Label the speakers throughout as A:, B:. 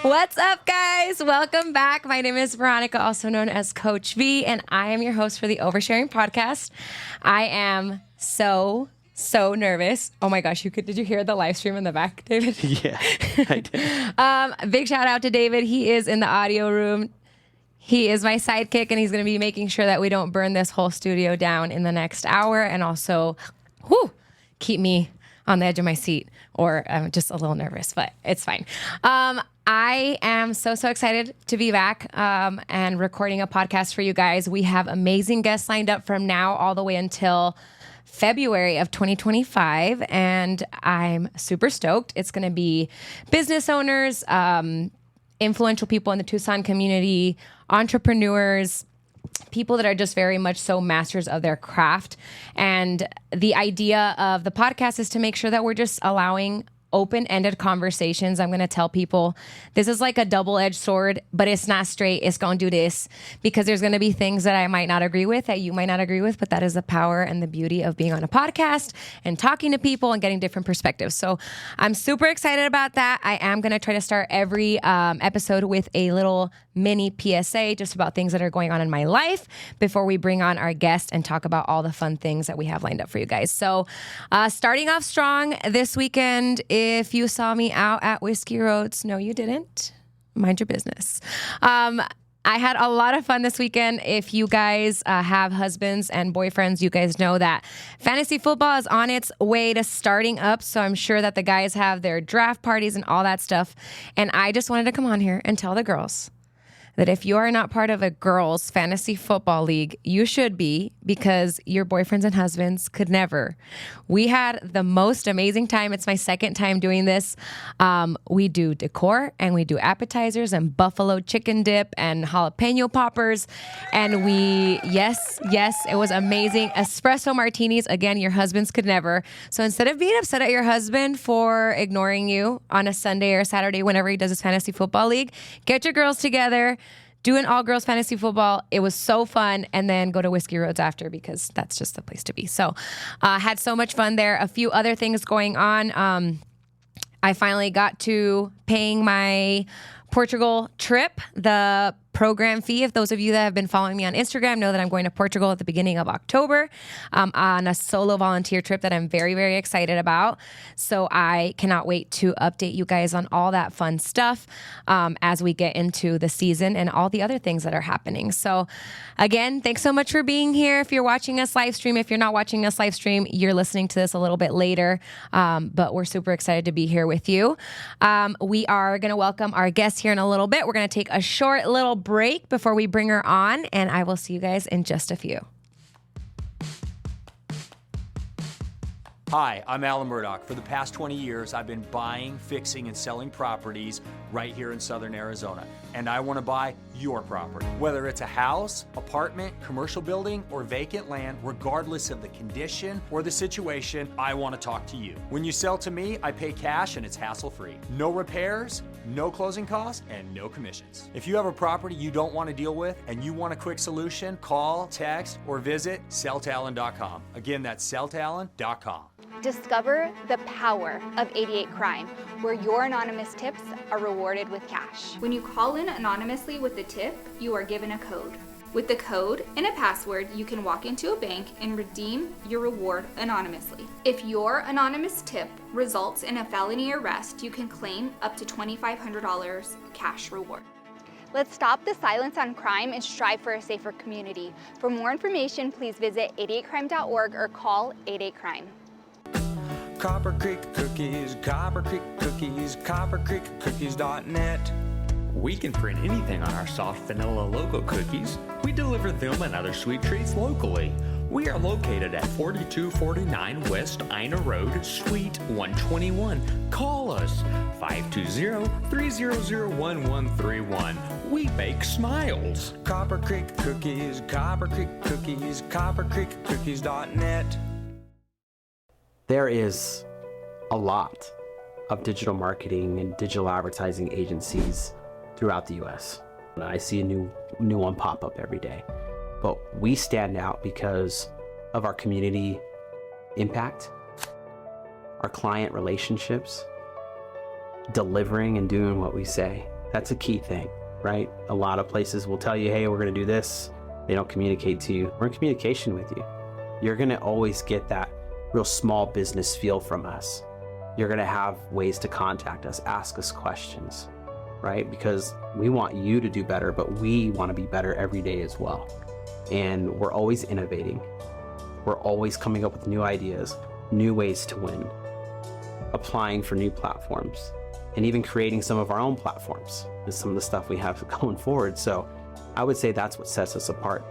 A: What's up, guys? Welcome back. My name is Veronica, also known as Coach V, and I am your host for the Oversharing podcast. I am so nervous. Oh my gosh, did you hear the live stream in the back, David?
B: Yeah, I did.
A: Big shout out to David. He is in the audio room. He is my sidekick, and he's going to be making sure that we don't burn this whole studio down in the next hour, and also keep me on the edge of my seat, or I'm just a little nervous, but it's fine. I am so excited to be back and recording a podcast for you guys. We have amazing guests lined up from now all the way until February of 2025, and I'm super stoked. It's going to be business owners, influential people in the Tucson community, entrepreneurs, people that are just very much so masters of their craft. And the idea of the podcast is to make sure that we're just allowing open-ended conversations. I'm going to tell people this is like a double-edged sword, but it's not straight. It's going to do this because there's going to be things that I might not agree with, that you might not agree with, but that is the power and the beauty of being on a podcast and talking to people and getting different perspectives. So I'm super excited about that. I am going to try to start every episode with a little mini PSA just about things that are going on in my life before we bring on our guest and talk about all the fun things that we have lined up for you guys. So starting off strong this weekend, if you saw me out at Whiskey Roads, no, you didn't. Mind your business. I had a lot of fun this weekend. If you guys have husbands and boyfriends, you guys know that fantasy football is on its way to starting up. So I'm sure that the guys have their draft parties and all that stuff. And I just wanted to come on here and tell the girls that if you are not part of a girls' fantasy football league, you should be, because your boyfriends and husbands could never. We had the most amazing time. It's my second time doing this. We do decor and we do appetizers and buffalo chicken dip and jalapeno poppers. And yes, it was amazing. Espresso martinis. Again, your husbands could never. So instead of being upset at your husband for ignoring you on a Sunday or Saturday whenever he does his fantasy football league, get your girls together, do an all-girls fantasy football. It was so fun. And then go to Whiskey Roads after, because that's just the place to be. So had so much fun there. A few other things going on. I finally got to paying my Portugal trip, the program fee. If those of you that have been following me on Instagram know that I'm going to Portugal at the beginning of October on a solo volunteer trip that I'm very, very excited about. So I cannot wait to update you guys on all that fun stuff as we get into the season and all the other things that are happening. So again, thanks so much for being here. If you're watching us live stream, if you're not watching us live stream, you're listening to this a little bit later, but we're super excited to be here with you. We are going to welcome our guest here in a little bit. We're going to take a short little break before we bring her on, and I will see you guys in just a few.
C: Hi, I'm Alan Murdoch. For the past 20 years, I've been buying, fixing, and selling properties right here in Southern Arizona. And I want to buy your property. Whether it's a house, apartment, commercial building, or vacant land, regardless of the condition or the situation, I want to talk to you. When you sell to me, I pay cash and it's hassle-free. No repairs, no closing costs, and no commissions. If you have a property you don't want to deal with and you want a quick solution, call, text, or visit selltalon.com. Again, that's selltalon.com.
D: Discover the power of 88 Crime, where your anonymous tips are rewarded with cash. When you call in anonymously with a tip, you are given a code. With the code and a password, you can walk into a bank and redeem your reward anonymously. If your anonymous tip results in a felony arrest, you can claim up to $2,500 cash reward. Let's stop the silence on crime and strive for a safer community. For more information, please visit 88crime.org or call 88crime.
E: Copper Creek Cookies, Copper Creek Cookies, coppercreekcookies.net.
F: We can print anything on our soft vanilla logo cookies. We deliver them and other sweet treats locally. We are located at 4249 West Ina Road, Suite 121. Call us 520-300-1131. We bake smiles.
E: Copper Creek Cookies, Copper Creek Cookies, coppercreekcookies.net.
B: There is a lot of digital marketing and digital advertising agencies throughout the U.S. I see a new one pop up every day. But we stand out because of our community impact, our client relationships, delivering and doing what we say. That's a key thing, right? A lot of places will tell you, hey, we're going to do this. They don't communicate to you. We're in communication with you. You're going to always get that real small business feel from us. You're going to have ways to contact us, ask us questions, right? Because we want you to do better, but we want to be better every day as well. And we're always innovating. We're always coming up with new ideas, new ways to win, applying for new platforms, and even creating some of our own platforms is some of the stuff we have going forward. So I would say that's what sets us apart.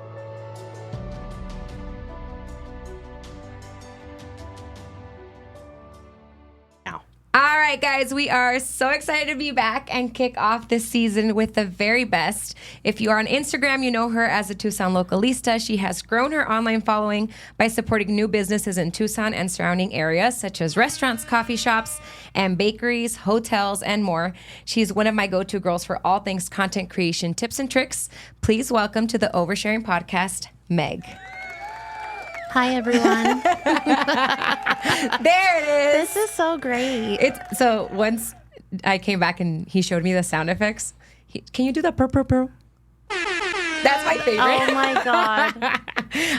A: All right, guys, we are so excited to be back and kick off this season with the very best. If you are on Instagram, you know her as a Tucson Localista. She has grown her online following by supporting new businesses in Tucson and surrounding areas, such as restaurants, coffee shops, and bakeries, hotels, and more. She's one of my go-to girls for all things content creation tips and tricks. Please welcome to the Oversharing Podcast, Meg.
G: Hi, everyone.
A: There it is.
G: This is so great.
A: So once I came back and he showed me the sound effects, can you do the purr, purr, purr? That's my favorite.
G: Oh, my God.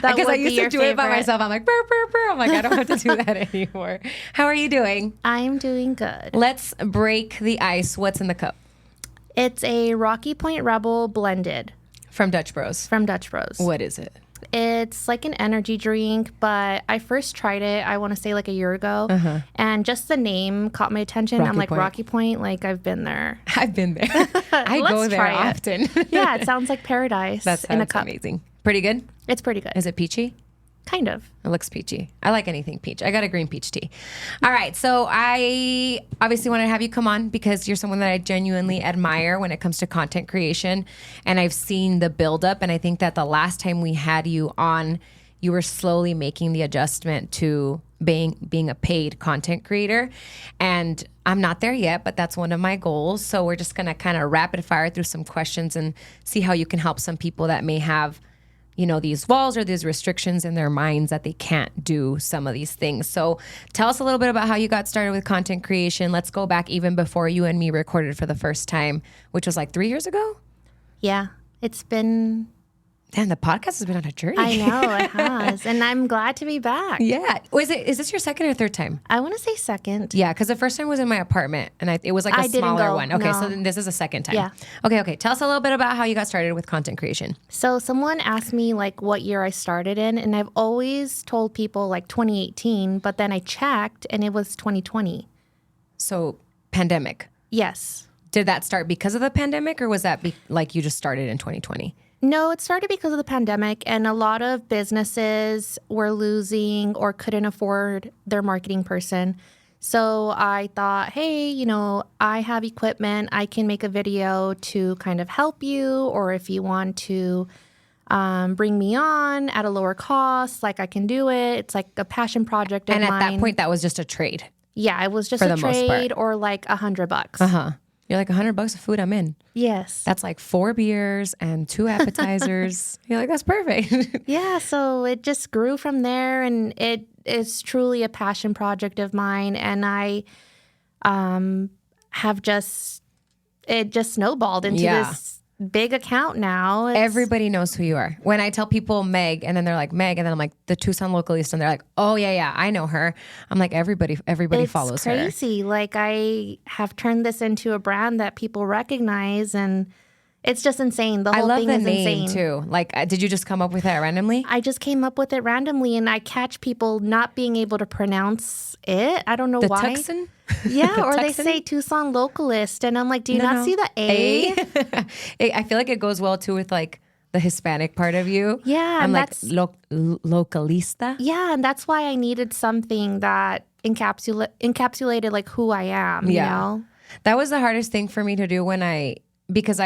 A: Because I used to do it by myself. I'm like, purr, purr, purr. I'm like, I don't have to do that anymore. How are you doing?
G: I'm doing good.
A: Let's break the ice. What's in the cup?
G: It's a Rocky Point Rebel blended
A: From Dutch Bros.
G: from Dutch Bros.
A: What is it?
G: It's like an energy drink, but I first tried it, I want to say like a year ago. And just the name caught my attention.
A: Rocky
G: I'm like,
A: Point.
G: Rocky Point, like I've been there.
A: I've been there. I go
G: Let's
A: there
G: try it.
A: often.
G: Yeah, it sounds like paradise
A: That
G: in a
A: sounds
G: cup.
A: amazing. Pretty good?
G: It's pretty good.
A: Is it peachy?
G: Kind of.
A: It looks peachy. I like anything peach. I got a green peach tea. All right. So I obviously want to have you come on because you're someone that I genuinely admire when it comes to content creation. And I've seen the buildup. And I think that the last time we had you on, you were slowly making the adjustment to being a paid content creator. And I'm not there yet, but that's one of my goals. So we're just going to kind of rapid fire through some questions and see how you can help some people that may have, you know, these walls or these restrictions in their minds that they can't do some of these things. So tell us a little bit about how you got started with content creation. Let's go back even before you and me recorded for the first time, which was like 3 years ago.
G: Yeah. It's been,
A: Damn, the podcast has been on a journey.
G: I know it has. And I'm glad to be back.
A: Yeah. Is this your second or third time?
G: I want to say second.
A: Yeah, because the first time was in my apartment and it was like a
G: I didn't
A: smaller
G: go,
A: one. Okay,
G: no.
A: so then this is a second time.
G: Yeah.
A: Okay. Tell us a little bit about how you got started with content creation.
G: So someone asked me like what year I started in, and I've always told people like 2018, but then I checked and it was 2020.
A: So pandemic.
G: Yes.
A: Did that start because of the pandemic or was that like you just started in 2020?
G: No, it started because of the pandemic, and a lot of businesses were losing or couldn't afford their marketing person. So I thought, hey, you know, I have equipment. I can make a video to kind of help you, or if you want to bring me on at a lower cost, like I can do it. It's like a passion project of
A: And at
G: mine.
A: that point, that was just a trade.
G: Yeah, it was just
A: For
G: a
A: the most part.
G: trade or like $100.
A: Uh-huh. You're like $100 of food, I'm in.
G: Yes.
A: That's like 4 beers and 2 appetizers. You're like, that's perfect.
G: Yeah, so it just grew from there, and it is truly a passion project of mine. And I have just snowballed into
A: Yeah.
G: this big account now.
A: Everybody knows who you are. When I tell people Meg, and then they're like, Meg, and then I'm like, the Tucson Localista, and they're like, oh, yeah, I know her. I'm like, everybody
G: it's
A: follows her.
G: crazy. Like I have turned this into a brand that people recognize, and it's just insane. The
A: I
G: whole
A: love
G: thing
A: the
G: is
A: name
G: insane.
A: too. Like, did you just come up with that randomly?
G: I just came up with it randomly, and I catch people not being able to pronounce it. I don't know
A: The
G: why.
A: Tucson?
G: Yeah, or they
A: Tucson?
G: say Tucson Localist, and I'm like, do you not see the A?
A: I feel like it goes well too with like the Hispanic part of you.
G: Yeah,
A: I'm
G: and
A: like
G: that's-
A: localista.
G: Yeah, and that's why I needed something that encapsulated like who I am.
A: Yeah.
G: You know?
A: That was the hardest thing for me to do because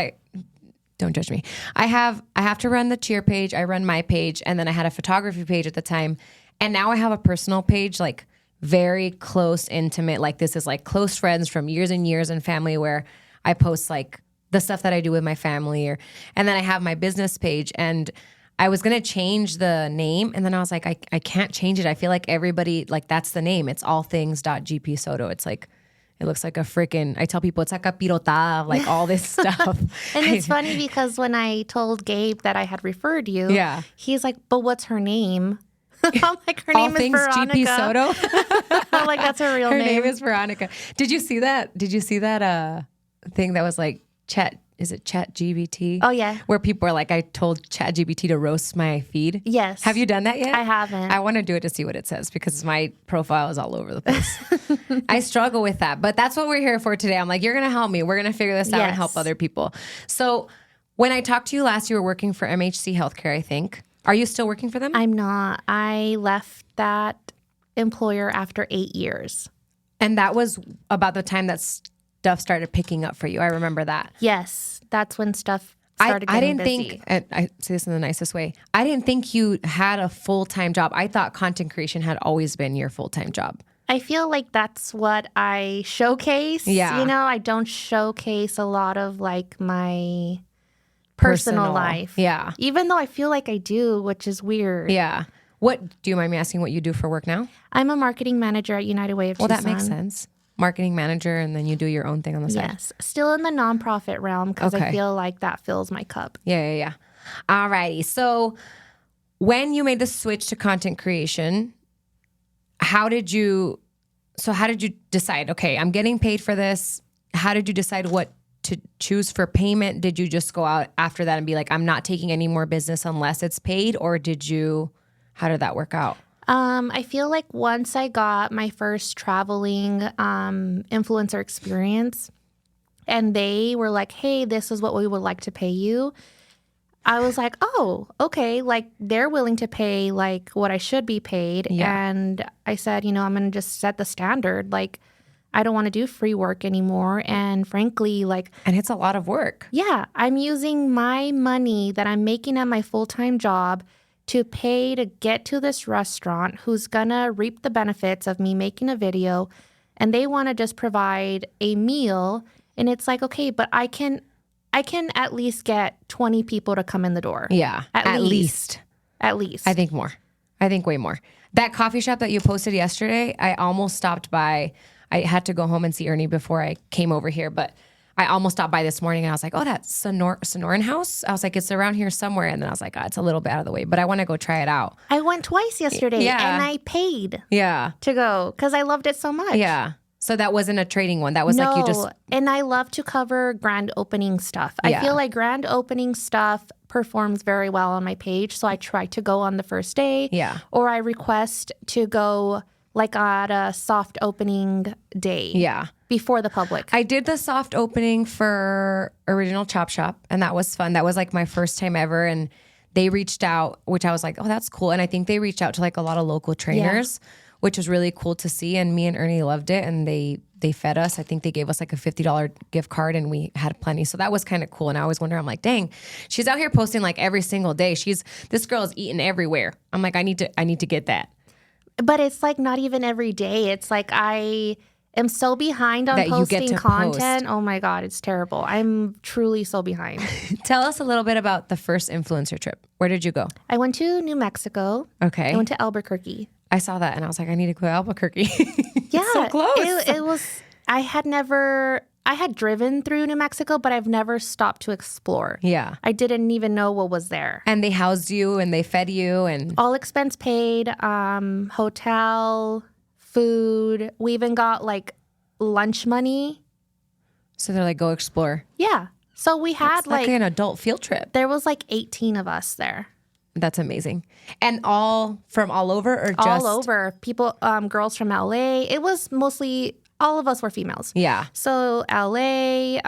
A: don't judge me. I have to run the cheer page. I run my page, and then I had a photography page at the time, and now I have a personal page, like very close, intimate. Like this is like close friends from years and years and family where I post like the stuff that I do with my family, and then I have my business page. And I was gonna change the name, and then I was like, I can't change it. I feel like everybody like that's the name. It's allthings.gpsoto. It's like It looks like a freaking, I tell people it's like a pirotada, like all this stuff.
G: And it's funny because when I told Gabe that I had referred you,
A: Yeah.
G: he's like, but what's her name? I'm like, her
A: All
G: name is
A: things
G: Veronica.
A: GP Soto.
G: I'm like, that's her real
A: Her
G: name.
A: name is Veronica. Did you see that? Thing that was like is it Chat GBT?
G: Oh, yeah.
A: Where people are like, I told Chat GBT to roast my feed.
G: Yes.
A: Have you done that yet?
G: I haven't.
A: I want to do it to see what it says because my profile is all over the place. I struggle with that, but that's what we're here for today. I'm like, you're going to help me. We're going to figure this out and
G: Yes.
A: help other people. So when I talked to you last, you were working for MHC Healthcare, I think. Are you still working for them?
G: I'm not. I left that employer after 8 years.
A: And that was about the time that stuff started picking up for you. I remember that.
G: Yes, that's when stuff started
A: I
G: getting
A: didn't
G: busy.
A: think, and I say this in the nicest way, I didn't think you had a full-time job. I thought content creation had always been your full-time job.
G: I feel like that's what I showcase.
A: Yeah.
G: You know, I don't showcase a lot of like my personal life.
A: Yeah.
G: Even though I feel like I do, which is weird.
A: Yeah. What, do you mind me asking what you do for work now?
G: I'm a marketing manager at United Way of
A: Well,
G: Tucson.
A: that makes sense. Marketing manager, and then you do your own thing on the side.
G: Yes. Still in the nonprofit realm because
A: Okay.
G: I feel like that fills my cup.
A: Yeah. All righty. So when you made the switch to content creation, how did you decide, okay, I'm getting paid for this. How did you decide what to choose for payment? Did you just go out after that and be like, I'm not taking any more business unless it's paid? Or how did that work out?
G: I feel like once I got my first traveling influencer experience and they were like, hey, this is what we would like to pay you. I was like, oh, okay. Like they're willing to pay like what I should be paid.
A: Yeah.
G: And I said, I'm going to just set the standard. Like I don't want to do free work anymore. And frankly, like,
A: And it's a lot of work.
G: yeah, I'm using my money that I'm making at my full-time job to pay to get to this restaurant who's gonna reap the benefits of me making a video, and they want to just provide a meal. And it's like, okay, but I can at least get 20 people to come in the door.
A: Yeah. At least.
G: At least.
A: I think more. I think way more. That coffee shop that you posted yesterday, I almost stopped by. I had to go home and see Ernie before I came over here, but I almost stopped by this morning and I was like, oh, that's Sonoran House? I was like, it's around here somewhere. And then I was like, oh, it's a little bit out of the way, but I want to go try it out.
G: I went twice yesterday and I paid
A: Yeah.
G: to go because I loved it so much.
A: Yeah. So that wasn't a trading one. That was like you just...
G: And I love to cover grand opening stuff.
A: Yeah.
G: I feel like grand opening stuff performs very well on my page. So I try to go on the first day.
A: Yeah.
G: Or I request to go like at a soft opening day.
A: Yeah.
G: Before the public.
A: I did the soft opening for Original Chop Shop, and that was fun. That was like my first time ever, and they reached out, which I was like, oh, that's cool. And I think they reached out to like a lot of local trainers, which was really cool to see. And me and Ernie loved it, and they fed us. I think they gave us like a $50 gift card, and we had plenty. So that was kind of cool. And I always wonder, I'm like, dang, she's out here posting like every single day. This girl is eating everywhere. I'm like, I need to get that.
G: But it's like not even every day. It's like I am so behind on
A: That you get
G: posting
A: to
G: content.
A: post.
G: Oh my God, it's terrible. I'm truly so behind.
A: Tell us a little bit about the first influencer trip. Where did you go?
G: I went to New Mexico.
A: Okay.
G: I went to Albuquerque.
A: I saw that and I was like, I need to go to Albuquerque.
G: Yeah.
A: It's so close.
G: It was, I had driven through New Mexico, but I've never stopped to explore.
A: Yeah.
G: I didn't even know what was there.
A: And they housed you and they fed you and...
G: All expense paid, hotel, food. We even got like lunch money.
A: So they're like, go explore.
G: Yeah. So we had
A: It's like an adult field trip.
G: there was like 18 of us there.
A: That's amazing. And all from all over or just...
G: All over. People, girls from LA. It was mostly, all of us were females.
A: Yeah.
G: So LA,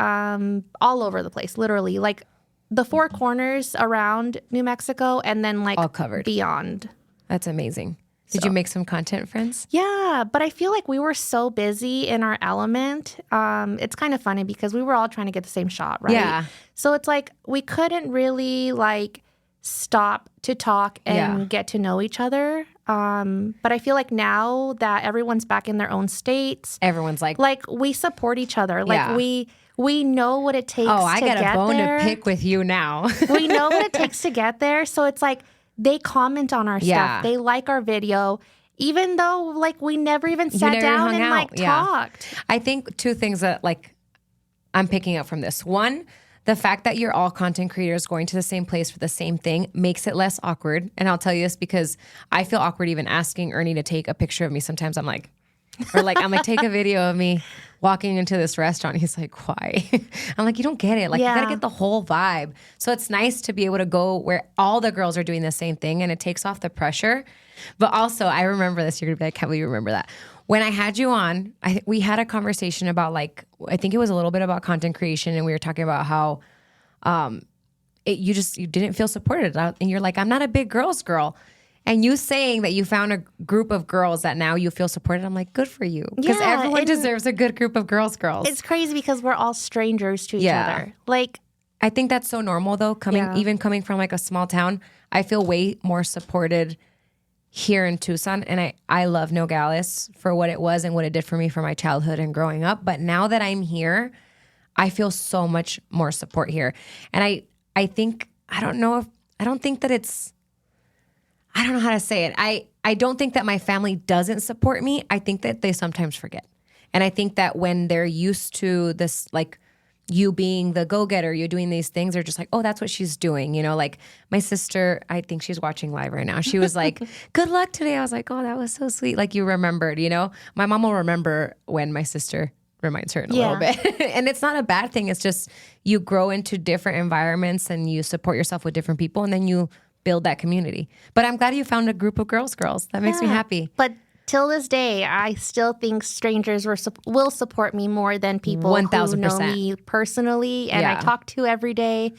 G: all over the place, literally. Like the four corners around New Mexico and then like
A: All covered.
G: beyond.
A: That's amazing. Did you make some content, friends?
G: Yeah, but I feel like we were so busy in our element. It's kind of funny because we were all trying to get the same shot, right?
A: Yeah.
G: So it's like we couldn't really like stop to talk and get to know each other. But I feel like now that everyone's back in their own states,
A: Everyone's like,
G: we support each other. Like
A: Yeah.
G: we know what it takes
A: oh, I
G: to
A: got
G: get
A: a bone
G: there.
A: to pick with you now.
G: We know what it takes to get there. So it's like they comment on our
A: Yeah.
G: stuff. They like our video. even though like we never even sat
A: never
G: down
A: hung
G: and like
A: out. Yeah.
G: talked.
A: I think two things that like I'm picking up from this. One, the fact that you're all content creators going to the same place for the same thing makes it less awkward. And I'll tell you this because I feel awkward even asking Ernie to take a picture of me. Sometimes I'm like, take a video of me walking into this restaurant. He's like, why? I'm like, you don't get it. Like, you got to get the whole vibe. So it's nice to be able to go where all the girls are doing the same thing and it takes off the pressure. But also, I remember this. You're going to be like, can't believe you remember that. When I had you on, we had a conversation about like, I think it was a little bit about content creation. And we were talking about how you didn't feel supported. And you're like, I'm not a big girls girl. And you saying that you found a group of girls that now you feel supported, I'm like, good for you. Because everyone deserves a good group of girls. It's
G: crazy because we're all strangers to each other. Like,
A: I think that's so normal though, even coming from like a small town. I feel way more supported here in Tucson. And I love Nogales for what it was and what it did for me for my childhood and growing up. But now that I'm here, I feel so much more support here. And I think, I don't know how to say it. I don't think that my family doesn't support me. I think that they sometimes forget. And I think that when they're used to this, like you being the go-getter, you doing these things, they're just like, oh, that's what she's doing. You know, like my sister, I think she's watching live right now. She was like, good luck today. I was like, oh, that was so sweet. Like you remembered, you know, my mom will remember when my sister reminds her in a little bit. And it's not a bad thing. It's just you grow into different environments and you support yourself with different people and then you build that community. But I'm glad you found a group of girls. That makes me happy.
G: But till this day, I still think strangers will support me more than people 1,000%. Who know me personally and I talk to every day.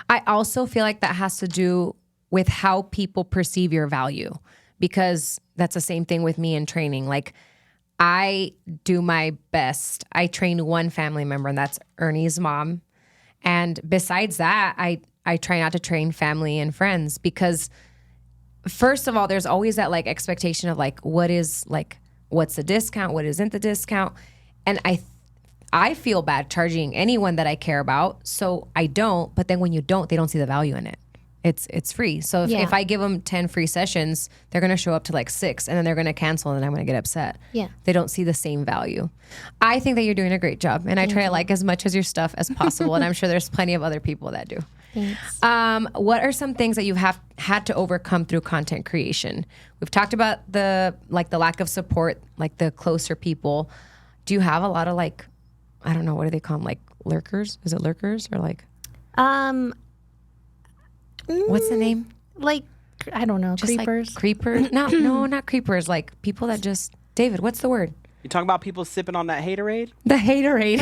A: I also feel like that has to do with how people perceive your value, because that's the same thing with me in training. Like I do my best. I train one family member and that's Ernie's mom. And besides that, I try not to train family and friends because first of all, there's always that like expectation of like, what's the discount? What isn't the discount? And I feel bad charging anyone that I care about. So I don't, but then when you don't, they don't see the value in it. It's free. So if I give them 10 free sessions, they're going to show up to like 6 and then they're going to cancel and then I'm going to get upset.
G: Yeah.
A: They don't see the same value. I think that you're doing a great job and I try to like as much as your stuff as possible. And I'm sure there's plenty of other people that do.
G: Thanks.
A: What are some things that you've had to overcome through content creation? We've talked about the lack of support, like the closer people. Do you have a lot of like, I don't know, what do they call them? Like lurkers? Is it lurkers or like? What's the name?
G: Like, I don't know,
A: just
G: creepers.
A: Like creepers? No, not creepers. Like people that just, David, what's the word?
B: You talking about people sipping on that haterade?
A: The haterade.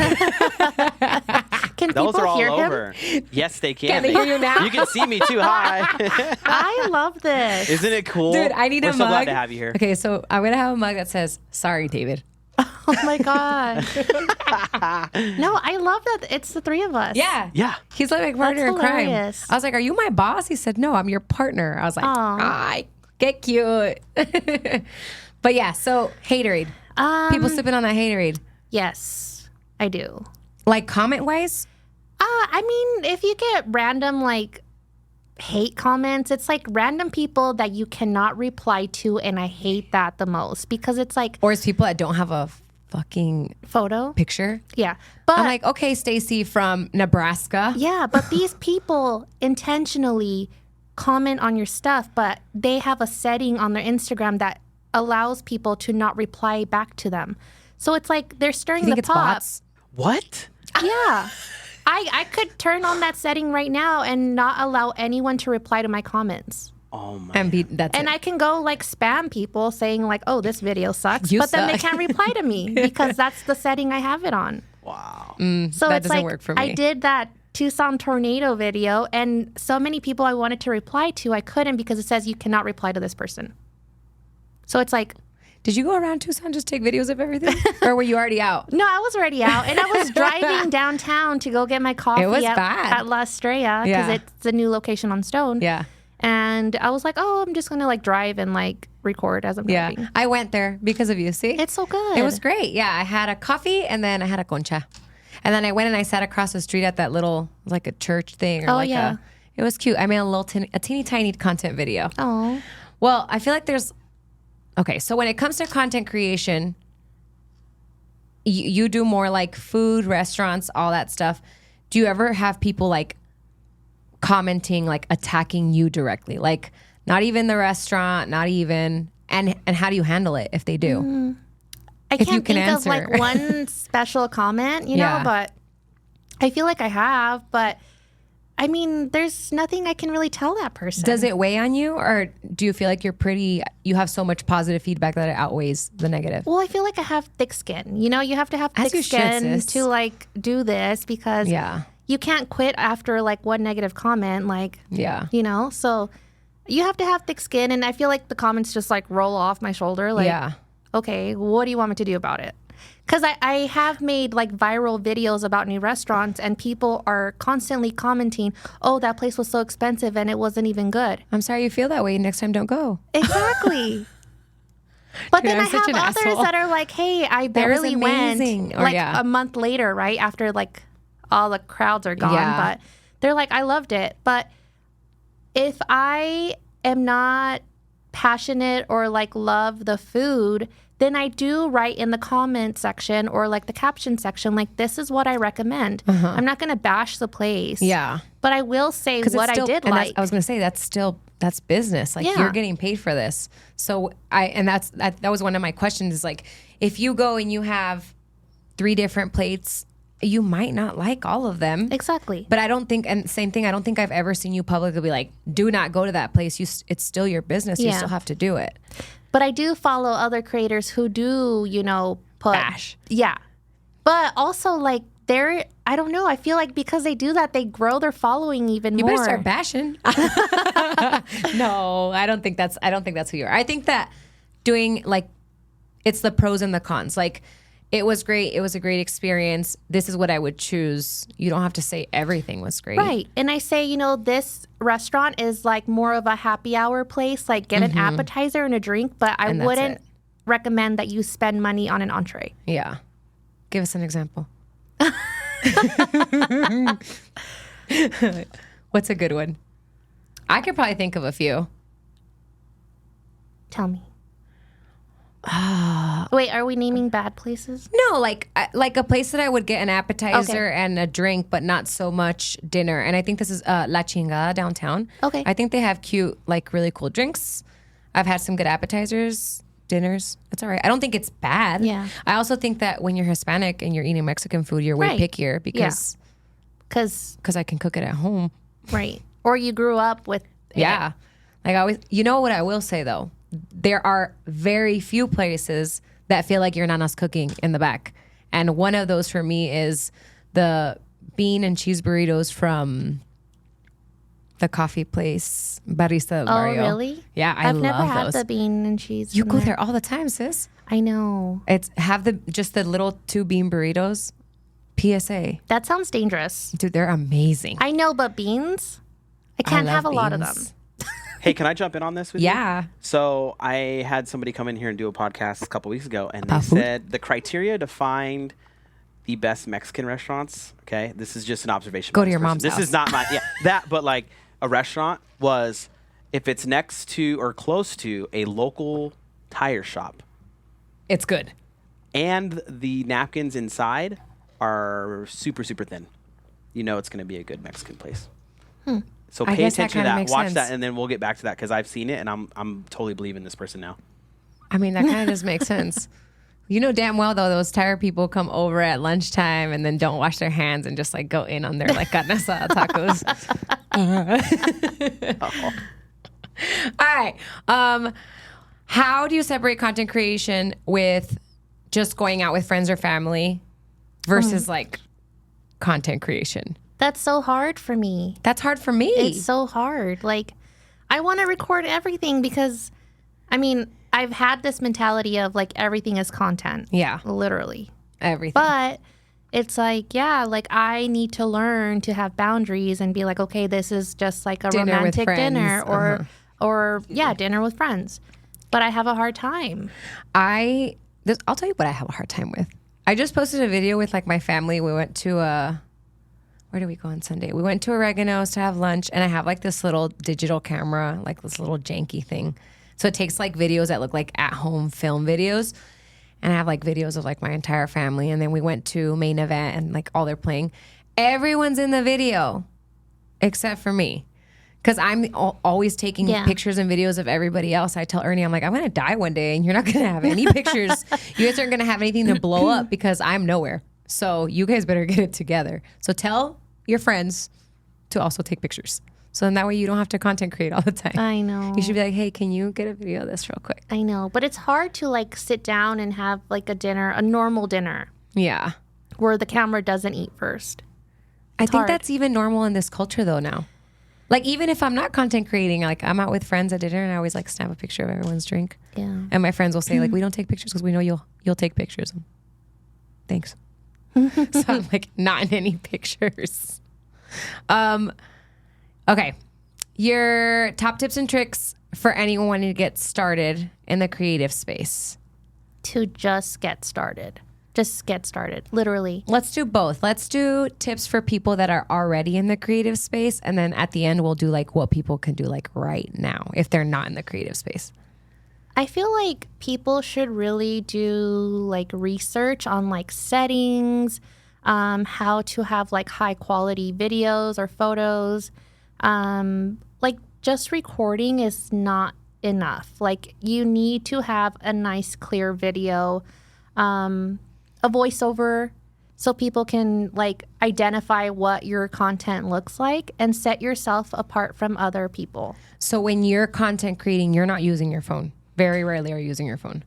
G: Can
B: Those
G: people
B: are all
G: hear
B: over.
G: him?
B: Yes, they can.
A: Can they hear you now?
B: You can see me too. Hi.
G: I love this.
B: Isn't it cool?
A: Dude, I need
B: We're
A: a
B: so
A: mug.
B: glad to have you here.
A: Okay, so I'm going to have a mug that says, sorry, David.
G: Oh my God. No, I love that. It's the three of us.
A: Yeah.
B: Yeah.
A: He's like partner in crime.
G: Hilarious.
A: I was like, are you my boss? He said, no, I'm your partner. I was like, I get cute. But yeah, so haterade. People sipping on that haterade.
G: Yes, I do.
A: Like comment wise?
G: I mean, if you get random like hate comments, it's like random people that you cannot reply to, and I hate that the most because it's like,
A: Or it's people that don't have a fucking
G: photo
A: picture.
G: Yeah, but
A: I'm like, okay, Stacy from Nebraska.
G: Yeah, but these people intentionally comment on your stuff, but they have a setting on their Instagram that allows people to not reply back to them. So it's like they're stirring
A: You think
G: the
A: it's
G: pot.
A: bots?
B: What?
G: Yeah. I could turn on that setting right now and not allow anyone to reply to my comments.
B: Oh my.
A: And
G: I can go like spam people saying like, oh, this video sucks.
A: You
G: but then they
A: suck.
G: can't reply to me because that's the setting I have it on.
B: Wow.
G: So
A: that
G: it's
A: doesn't
G: like
A: work for me.
G: I did that Tucson tornado video and so many people I wanted to reply to, I couldn't because it says you cannot reply to this person. So it's like,
A: did you go around Tucson just take videos of everything? Or were you already out?
G: no, I was already out and I was driving downtown to go get my coffee
A: It was
G: at
A: bad.
G: La Estrella because
A: Yeah.
G: it's a new location on Stone.
A: Yeah.
G: And I was like, oh, I'm just going to like drive and like record as I'm
A: Yeah.
G: driving.
A: I went there because of you. See?
G: It's so good.
A: It was great. Yeah. I had a coffee and then I had a concha. And then I went and I sat across the street at that little, like a church thing. Or
G: Oh,
A: like
G: yeah.
A: It was cute. I made a teeny tiny content video.
G: Oh,
A: Well, I feel like there's Okay, so when it comes to content creation, you do more like food, restaurants, all that stuff. Do you ever have people like commenting, like attacking you directly? Like not even the restaurant, not even, and how do you handle it if they do?
G: I
A: If you
G: can't
A: can
G: think
A: answer.
G: of like one special comment, you know,
A: Yeah.
G: but I feel like I have, but I mean, there's nothing I can really tell that person.
A: Does it weigh on you, or do you feel like you have so much positive feedback that it outweighs the negative?
G: Well, I feel like I have thick skin. You know, you have to have
A: As
G: thick
A: you should,
G: skin
A: sis.
G: to like do this because
A: Yeah.
G: you can't quit after like one negative comment, like,
A: Yeah.
G: you know, so you have to have thick skin. And I feel like the comments just like roll off my shoulder. Like,
A: Yeah.
G: okay, what do you want me to do about it? Because I have made like viral videos about new restaurants and people are constantly commenting, oh, that place was so expensive and it wasn't even good.
A: I'm sorry you feel that way. Next time, don't go.
G: Exactly. But
A: Dude,
G: then
A: I'm
G: I
A: such an
G: have others
A: asshole.
G: that are like, hey, I
A: That was
G: barely went
A: amazing. Or,
G: like
A: yeah.
G: a month later, right? After like all the crowds are gone.
A: Yeah.
G: But they're like, I loved it. But if I am not passionate or like love the food, then I do write in the comment section or like the caption section, like, this is what I recommend. I'm not going to bash the place.
A: Yeah.
G: But I will say
A: Because
G: what I did like.
A: I was going to say that's business. Like
G: Yeah.
A: you're getting paid for this. So that was one of my questions is like, if you go and you have 3 different plates, you might not like all of them.
G: Exactly.
A: But I don't think, and same thing, I don't think I've ever seen you publicly be like, do not go to that place. It's still your business. You
G: Yeah.
A: still have to do it.
G: But I do follow other creators who do, you know, put
A: Bash.
G: Yeah. But also like I don't know, I feel like because they do that, they grow their following even
A: You
G: more.
A: better start bashing. No, I don't think that's who you are. I think that doing like, it's the pros and the cons. Like, it was great. It was a great experience. This is what I would choose. You don't have to say everything was great.
G: Right. And I say, you know, this restaurant is like more of a happy hour place, like get an appetizer and a drink, but I
A: And that's
G: wouldn't
A: it.
G: recommend that you spend money on an entree.
A: Yeah. Give us an example. What's a good one? I could probably think of a few.
G: Tell me. Wait, are we naming bad places?
A: No, like a place that I would get an appetizer and a drink, but not so much dinner. And I think this is La Chingada downtown.
G: Okay.
A: I think they have cute, like really cool drinks. I've had some good appetizers, dinners. It's all right. I don't think it's bad.
G: Yeah.
A: I also think that when you're Hispanic and you're eating Mexican food, you're way
G: Right.
A: pickier because
G: Because,
A: I can cook it at home.
G: right. Or you grew up with it.
A: Yeah. Like I always, you know what I will say though? There are very few places that feel like your nana's cooking in the back. And one of those for me is the bean and cheese burritos from the coffee place, Barista del
G: Oh,
A: Barrio.
G: really?
A: Yeah, I
G: I've
A: love
G: never had
A: those.
G: the bean and cheese.
A: You
G: from
A: go there all the time, sis.
G: I know.
A: It's have just the little 2 bean burritos. PSA.
G: That sounds dangerous.
A: Dude, they're amazing.
G: I know, but beans? I can't
A: love
G: have a lot of them.
A: beans.
H: Hey, can I jump in on this with you?
A: Yeah.
H: So I had somebody come in here and do a podcast a couple weeks ago, and they
A: About food?
H: said the criteria to find the best Mexican restaurants. Okay, this is just an observation.
A: Go
H: by
A: to
H: this
A: your
H: person.
A: mom's
H: This
A: house.
H: is not my that, but like a restaurant was if it's next to or close to a local tire shop,
A: It's good.
H: and the napkins inside are super super thin. You know it's going to be a good Mexican place. So
A: I
H: pay
A: guess that
H: attention to
A: kinda
H: that.
A: makes
H: Watch
A: sense.
H: that, and then we'll get back to that because I've seen it, and I'm totally believing this person now.
A: I mean, that kind of does make sense. You know damn well though, those tire people come over at lunchtime and then don't wash their hands and just like go in on their like carne asada tacos. All right. How do you separate content creation with just going out with friends or family versus like content creation?
G: That's so hard for me.
A: That's hard for me.
G: It's so hard. Like, I want to record everything because, I mean, I've had this mentality of like everything is content.
A: Yeah.
G: Literally.
A: Everything.
G: But it's like, yeah, like I need to learn to have boundaries and be like, okay, this is just like a
A: Dinner with
G: romantic
A: friends.
G: dinner or yeah, dinner with friends. But I have a hard time.
A: I'll tell you what I have a hard time with. I just posted a video with like my family. We went to where did we go on Sunday? We went to Oregano's to have lunch, and I have like this little digital camera, like this little janky thing. So it takes like videos that look like at home film videos. And I have like videos of like my entire family. And then we went to main event and like all they're playing. Everyone's in the video except for me. Because I'm always taking pictures and videos of everybody else. I tell Ernie, I'm like, I'm going to die one day and you're not going to have any pictures. You guys aren't going to have anything to blow up because I'm nowhere. So you guys better get it together. So tell your friends to also take pictures. So then that way you don't have to content create all the time.
G: I know.
A: You should be like, hey, can you get a video of this real quick?
G: I know. But it's hard to like sit down and have like a dinner, a normal dinner.
A: Yeah.
G: Where the camera doesn't eat first.
A: I think that's even normal in this culture though now. Like even if I'm not content creating, like I'm out with friends at dinner and I always like snap a picture of everyone's drink.
G: Yeah.
A: And my friends will say like, we don't take pictures because we know you'll take pictures. Thanks. So I'm like not in any pictures. Okay. Your top tips and tricks for anyone wanting to get started in the creative space.
G: To just get started. Just get started, literally.
A: Let's do both. Let's do tips for people that are already in the creative space. And then at the end, we'll do like what people can do like right now if they're not in the creative space.
G: I feel like people should really do like research on like settings, how to have like high quality videos or photos. Like just recording is not enough. Like you need to have a nice clear video, a voiceover so people can like identify what your content looks like and set yourself apart from other people.
A: So when you're content creating, you're not using your phone. Very rarely are you using your phone.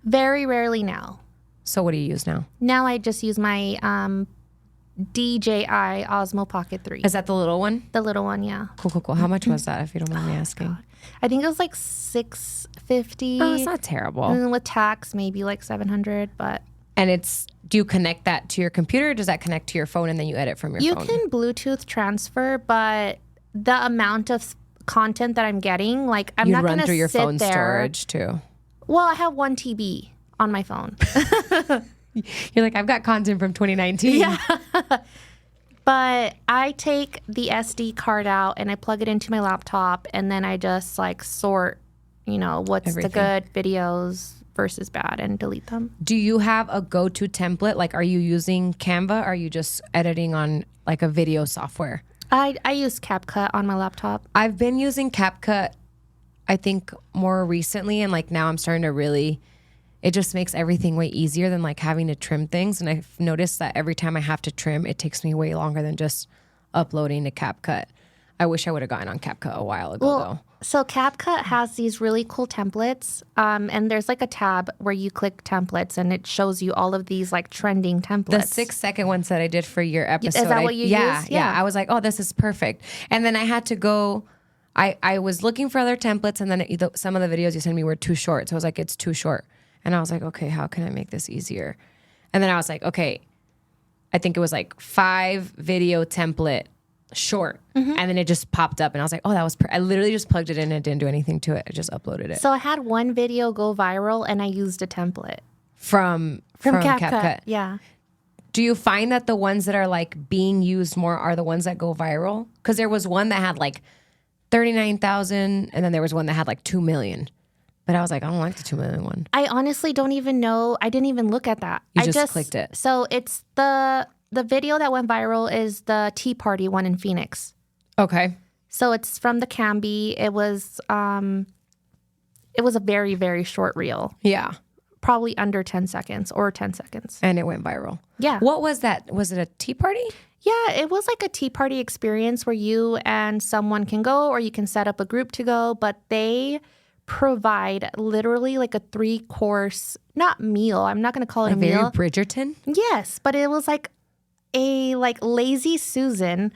G: Very rarely now.
A: So what do you use now?
G: Now I just use my DJI Osmo Pocket 3.
A: Is that the little one?
G: The little one, yeah.
A: Cool. How much was that if you don't mind me asking?
G: I think it was like $650.
A: Oh, it's not terrible.
G: And then with tax, maybe like $700, but...
A: And do you connect that to your computer or does that connect to your phone and then you edit from your phone?
G: You can Bluetooth transfer, but the amount of content that I'm getting, like I'm not going to sit there.
A: You'd run through your phone storage too.
G: Well, I have 1 TB on my phone.
A: You're like, I've got content from 2019.
G: Yeah. But I take the SD card out and I plug it into my laptop and then I just like sort, what's
A: Everything.
G: the good videos versus bad and delete them.
A: Do you have a go-to template? Like, are you using Canva or are you just editing on like a video software?
G: I use CapCut on my laptop.
A: I've been using CapCut, I think, more recently. And like now I'm starting to really, it just makes everything way easier than like having to trim things. And I've noticed that every time I have to trim, it takes me way longer than just uploading to CapCut. I wish I would have gotten on CapCut a while ago though.
G: So CapCut has these really cool templates, and there's like a tab where you click templates, and it shows you all of these like trending templates.
A: The 6-second ones that I did for your episode.
G: Is that what you use?
A: Yeah. I was like, oh, this is perfect. And then I had to go. I was looking for other templates, and then some of the videos you sent me were too short. So I was like, it's too short. And I was like, okay, how can I make this easier? And then I was like, okay, I think it was like 5 video template. Short. And then it just popped up and I was like, oh, that was I literally just plugged it in and didn't do anything to it. I just uploaded it.
G: So I had one video go viral and I used a template
A: From CapCut.
G: Yeah.
A: Do you find that the ones that are like being used more are the ones that go viral? Because there was one that had like 39,000 and then there was one that had like 2 million. But I was like, I don't like the 2 million one.
G: I honestly don't even know. I didn't even look at that.
A: You just clicked it.
G: So it's the video that went viral is the Tea Party one in Phoenix.
A: Okay.
G: So it's from the Canby. It was a very, very short reel.
A: Yeah.
G: Probably under 10 seconds or 10 seconds.
A: And it went viral.
G: Yeah.
A: What was that? Was it a tea party?
G: Yeah, it was like a tea party experience where you and someone can go or you can set up a group to go, but they provide literally like a 3-course, not meal. I'm not going to call it a meal.
A: Very Bridgerton?
G: Yes, but it was like a like lazy Susan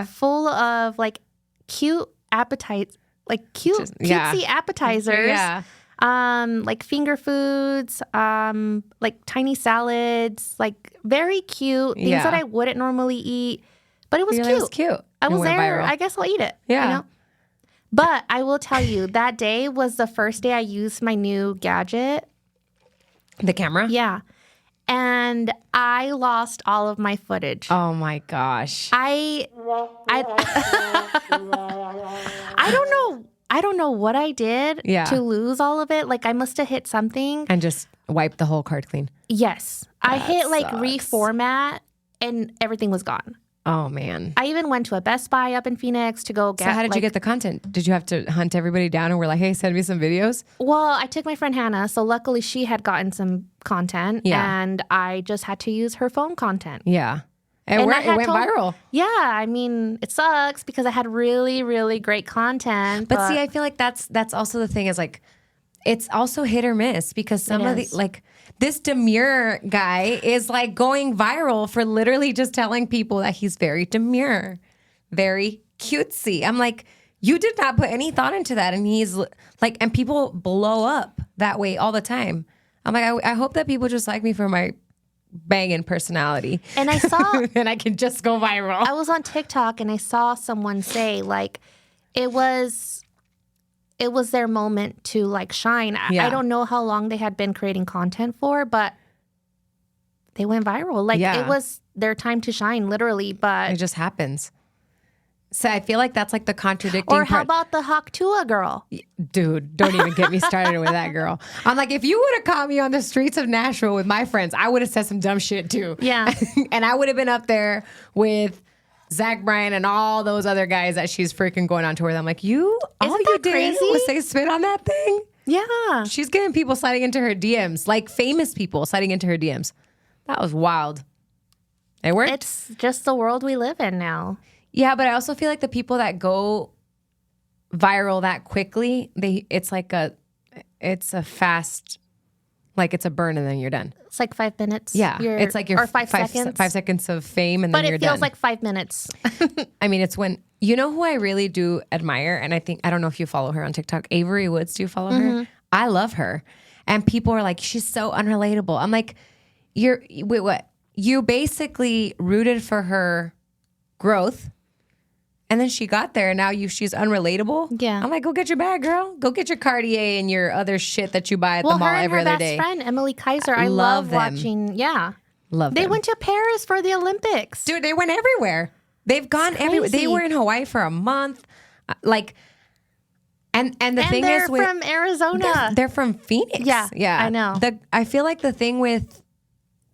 G: full of like cute appetites, like cutesy appetizers.
A: Yeah.
G: Like finger foods, like tiny salads, like very cute things that I wouldn't normally eat, but it was cute.
A: It was cute.
G: I was
A: went
G: there.
A: viral.
G: I guess I'll eat it.
A: Yeah.
G: But I will tell you, that day was the first day I used my new gadget.
A: The camera?
G: Yeah. And I lost all of my footage.
A: Oh my gosh.
G: I don't know. I don't know what I did
A: Yeah.
G: to lose all of it. Like I must have hit something.
A: And just wipe the whole card clean.
G: Yes. I hit like
A: sucks.
G: reformat and everything was gone.
A: Oh, man.
G: I even went to a Best Buy up in Phoenix to go get.
A: So how did you get the content? Did you have to hunt everybody down and we're like, hey, send me some videos?
G: Well, I took my friend Hannah, so luckily she had gotten some content,
A: Yeah.
G: and I just had to use her phone content.
A: Yeah. And
G: I
A: it
G: had
A: went viral.
G: Yeah, I mean, it sucks because I had really, really great content.
A: But see, I feel like that's also the thing is like, it's also hit or miss because some of the,
G: is.
A: like, this demure guy is like going viral for literally just telling people that he's very demure, very cutesy. I'm like, you did not put any thought into that. And he's like, and people blow up that way all the time. I'm like, I hope that people just like me for my banging personality.
G: And I saw,
A: and I can just go viral.
G: I was on TikTok and I saw someone say like, it was their moment to like shine.
A: Yeah.
G: I don't know how long they had been creating content for, but they went viral. Like
A: Yeah.
G: it was their time to shine, literally. But
A: It just happens. So I feel like that's like the contradicting
G: or how
A: part.
G: about the Haktua girl?
A: Dude, don't even get me started with that girl. I'm like, if you would have caught me on the streets of Nashville with my friends, I would have said some dumb shit too.
G: Yeah.
A: And I would have been up there with Zach Bryan and all those other guys that she's freaking going on tour with. I'm like, all
G: Isn't
A: you
G: that
A: did
G: crazy?
A: was say spit on that thing?
G: Yeah.
A: She's getting people sliding into her DMs, like famous people sliding into her DMs. That was wild. It worked.
G: It's just the world we live in now.
A: Yeah, but I also feel like the people that go viral that quickly, it's a fast, like it's a burn and then you're done.
G: It's like 5 minutes.
A: Yeah, it's like your
G: or 5 seconds.
A: 5 seconds of fame and
G: But
A: then you're
G: it feels
A: done.
G: like 5 minutes.
A: I mean, it's when you know who I really do admire, and I don't know if you follow her on TikTok. Avery Woods, do you follow her? I love her, and people are like, she's so unrelatable. I'm like, wait, what? You basically rooted for her growth. And then she got there, and now she's unrelatable.
G: Yeah.
A: I'm like, go get your bag, girl. Go get your Cartier and your other shit that you buy at the
G: Well,
A: mall
G: her and
A: every
G: her
A: other
G: best
A: day.
G: friend, Emily Kaiser, I
A: love
G: love
A: them.
G: watching. Yeah.
A: Love
G: They
A: them.
G: went to Paris for the Olympics.
A: Dude, they went everywhere. They've gone everywhere. They
G: crazy.
A: were in Hawaii for a month. Like, and the
G: and
A: thing
G: they're
A: is, with,
G: from Arizona.
A: they're from Phoenix.
G: Yeah,
A: yeah.
G: I know.
A: I feel like the thing with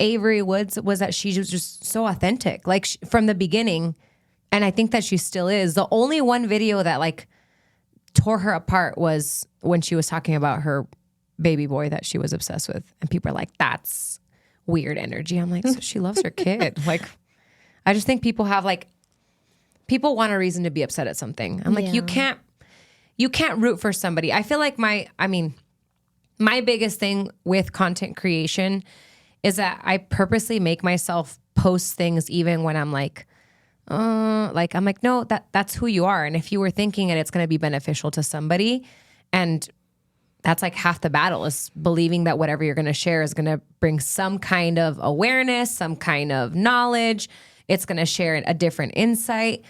A: Avery Woods was that she was just so authentic, like from the beginning, and I think that she still is. The only one video that like tore her apart was when she was talking about her baby boy that she was obsessed with, and people are like, "That's weird energy." I'm like, so she loves her kid. Like, I just think people want a reason to be upset at something. I'm like, you can't root for somebody. I feel like my biggest thing with content creation is that I purposely make myself post things even when I'm like I'm like, no, that's who you are. And if you were thinking that it's going to be beneficial to somebody, and that's like half the battle, is believing that whatever you're going to share is going to bring some kind of awareness, some kind of knowledge. It's going to share a different insight.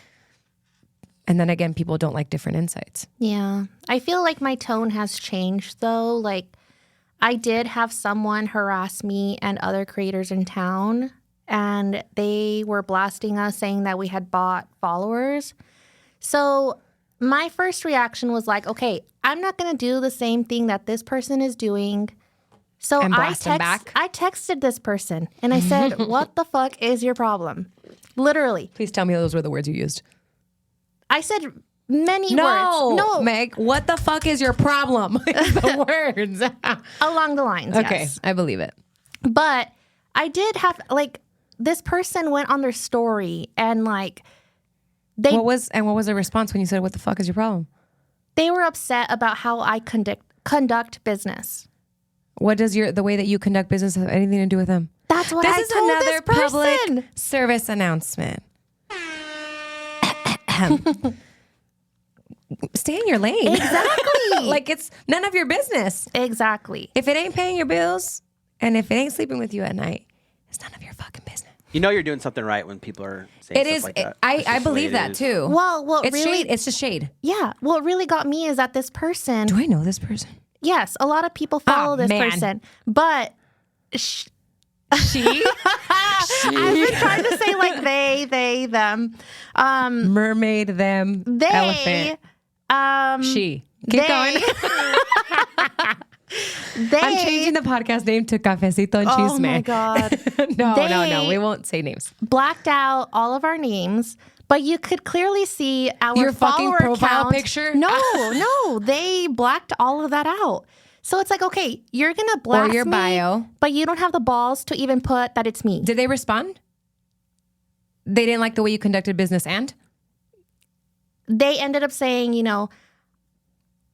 A: And then again, people don't like different insights.
G: Yeah. I feel like my tone has changed though. Like I did have someone harass me and other creators in town, and they were blasting us saying that we had bought followers. So my first reaction was like, okay, I'm not going to do the same thing that this person is doing. So
A: And blast them back?
G: I texted this person and I said, what the fuck is your problem? Literally.
A: Please tell me those were the words you used.
G: I said many
A: No,
G: words. No,
A: Meg, what the fuck is your problem? The words.
G: along the lines.
A: Okay,
G: Yes.
A: I believe it.
G: But I did have like this person went on their story and like
A: What was the response when you said, "What the fuck is your problem?"
G: they were upset about how I conduct business.
A: What does the way that you conduct business have anything to do with them?
G: That's what
A: This
G: I
A: is
G: told
A: another
G: this person.
A: public service announcement. Stay in your lane.
G: Exactly.
A: Like it's none of your business.
G: Exactly.
A: If it ain't paying your bills and if it ain't sleeping with you at night, it's none of your fucking business.
H: You know you're doing something right when people are saying
A: It
H: stuff
A: is.
H: like that. That's
A: I
H: just the way
A: believe
H: it
A: that
H: is.
A: too.
G: Well, what
A: it's
G: really
A: shade. It's just shade.
G: Yeah, what really got me is that this person.
A: Do I know this person?
G: Yes, a lot of people follow this
A: man.
G: person, but
A: She?
G: I've been trying to say like they, them.
A: Mermaid, them,
G: They,
A: elephant,
G: um,
A: she. Keep going. I'm changing the podcast name to Cafecito and Chisme.
G: Oh my God.
A: No. We won't say names.
G: Blacked out all of our names, but you could clearly see our
A: Your fucking
G: follower
A: profile
G: count.
A: picture?
G: No, they blacked all of that out. So it's like, okay, you're gonna blast
A: your
G: me,
A: bio,
G: but you don't have the balls to even put that it's me.
A: Did they respond? They didn't like the way you conducted business, and
G: They ended up saying,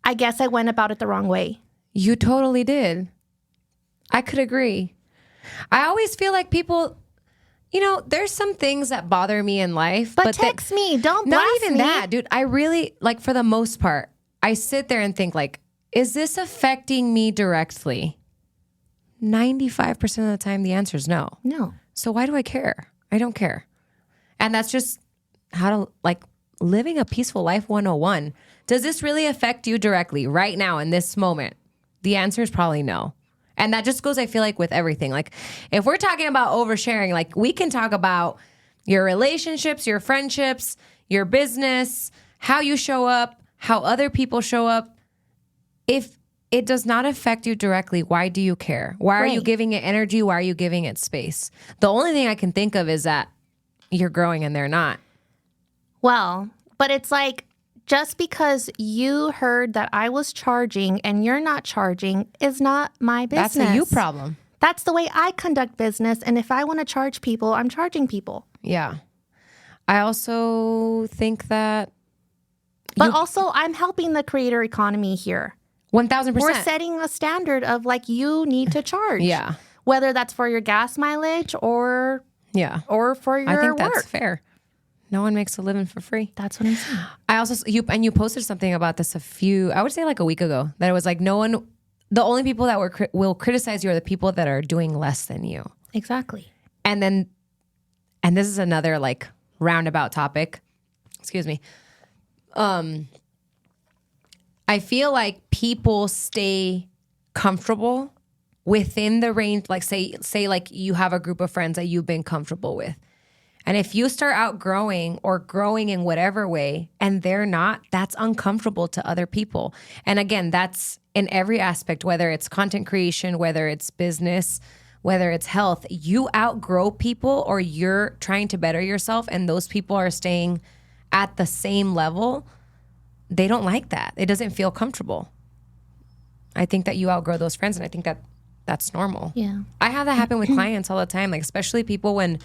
G: I guess I went about it the wrong way.
A: you totally did. I could agree. I always feel like people, there's some things that bother me in life.
G: But text me, don't
A: not
G: blast
A: even
G: me.
A: that, dude. I really, like, for the most part, I sit there and think, like, is this affecting me directly? 95% of the time, the answer is no.
G: No.
A: So why do I care? I don't care. And that's just how to, like, living a peaceful life 101. Does this really affect you directly right now in this moment? The answer is probably no. And that just goes, I feel like, with everything. Like, if we're talking about oversharing, like, we can talk about your relationships, your friendships, your business, how you show up, how other people show up. If it does not affect you directly, why do you care? Why are you
G: Right.
A: giving it energy? Why are you giving it space? The only thing I can think of is that you're growing and they're not.
G: Well, but it's like, just because you heard that I was charging and you're not charging is not my business.
A: That's a you problem.
G: That's the way I conduct business. And if I want to charge people, I'm charging people.
A: Yeah. I also think that
G: But also, I'm helping the creator economy here.
A: 1,000%.
G: We're setting a standard of like, you need to charge.
A: Yeah.
G: Whether that's for your gas mileage or
A: Yeah.
G: for your
A: I think
G: work.
A: that's fair. No one makes a living for free.
G: That's what I'm saying.
A: I also, you posted something about this I would say like a week ago, that it was like the only people that will criticize you are the people that are doing less than you.
G: Exactly.
A: And this is another like roundabout topic. Excuse me. I feel like people stay comfortable within the range, like say like you have a group of friends that you've been comfortable with. And if you start outgrowing or growing in whatever way and they're not, that's uncomfortable to other people. And again, that's in every aspect, whether it's content creation, whether it's business, whether it's health. You outgrow people or you're trying to better yourself and those people are staying at the same level. They don't like that. It doesn't feel comfortable. I think that you outgrow those friends and I think that that's normal.
G: Yeah.
A: I have that happen with clients all the time, like especially people when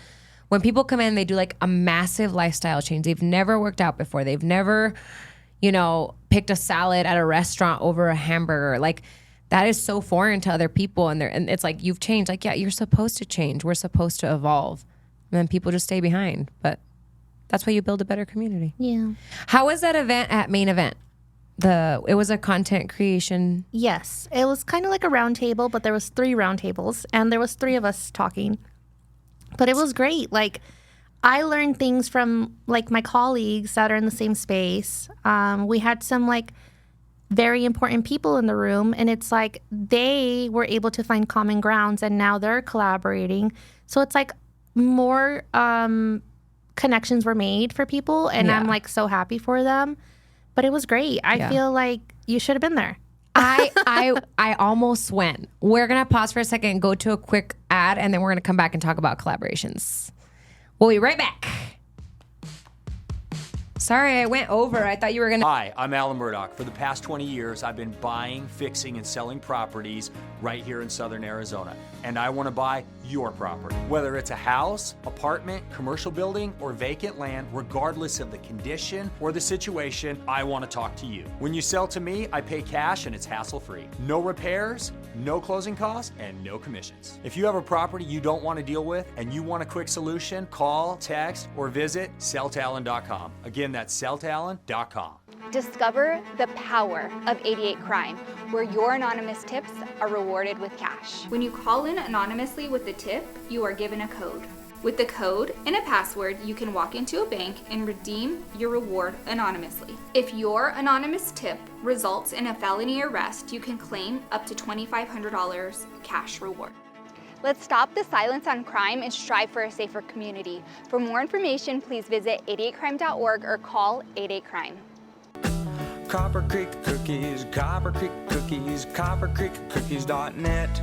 A: people come in, they do like a massive lifestyle change. They've never worked out before. They've never, picked a salad at a restaurant over a hamburger. Like that is so foreign to other people. And it's like, you've changed. Like, yeah, you're supposed to change. We're supposed to evolve. And then people just stay behind. But that's why you build a better community.
G: Yeah.
A: How was that event at Main Event? It was a content creation.
G: Yes. It was kind of like a round table, but there was 3 round tables and there was 3 of us talking. But it was great. Like, I learned things from like my colleagues that are in the same space. We had some like very important people in the room, and it's like they were able to find common grounds, and now they're collaborating. So it's like more connections were made for people, and
A: Yeah.
G: I'm like so happy for them. But it was great. I feel like you should have been there.
A: I almost went. We're going to pause for a second and go to a quick ad, and then we're going to come back and talk about collaborations. We'll be right back. Sorry, I went over. I thought you were going to...
C: Hi, I'm Alan Murdoch. For the past 20 years, I've been buying, fixing, and selling properties right here in Southern Arizona. And I want to buy your property. Whether it's a house, apartment, commercial building, or vacant land, regardless of the condition or the situation, I want to talk to you. When you sell to me, I pay cash and it's hassle-free. No repairs, no closing costs, and no commissions. If you have a property you don't want to deal with and you want a quick solution, call, text, or visit selltalon.com. Again, that's selltalon.com.
D: Discover the power of 88 Crime, where your anonymous tips are rewarded with cash. When you call in anonymously with the tip, you are given a code. With the code and a password, you can walk into a bank and redeem your reward anonymously. If your anonymous tip results in a felony arrest, you can claim up to $2,500 cash reward. Let's stop the silence on crime and strive for a safer community. For more information, please visit 88crime.org or call 88crime.
E: Copper Creek Cookies, Copper Creek Cookies, coppercreekcookies.net.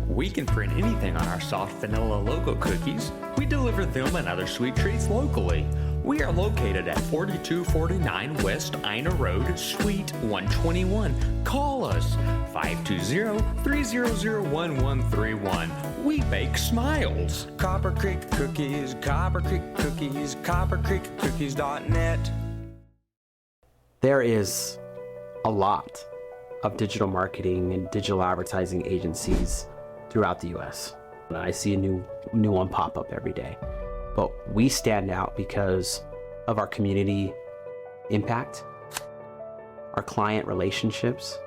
F: We can print anything on our soft vanilla logo cookies. We deliver them and other sweet treats locally. We are located at 4249 West Ina Road, Suite 121. Call us 520-300-1131. We bake smiles.
E: Copper Creek Cookies, Copper Creek Cookies, coppercreekcookies.net.
B: There is a lot of digital marketing and digital advertising agencies throughout the US. I see a new one pop up every day. But we stand out because of our community impact, our client relationships,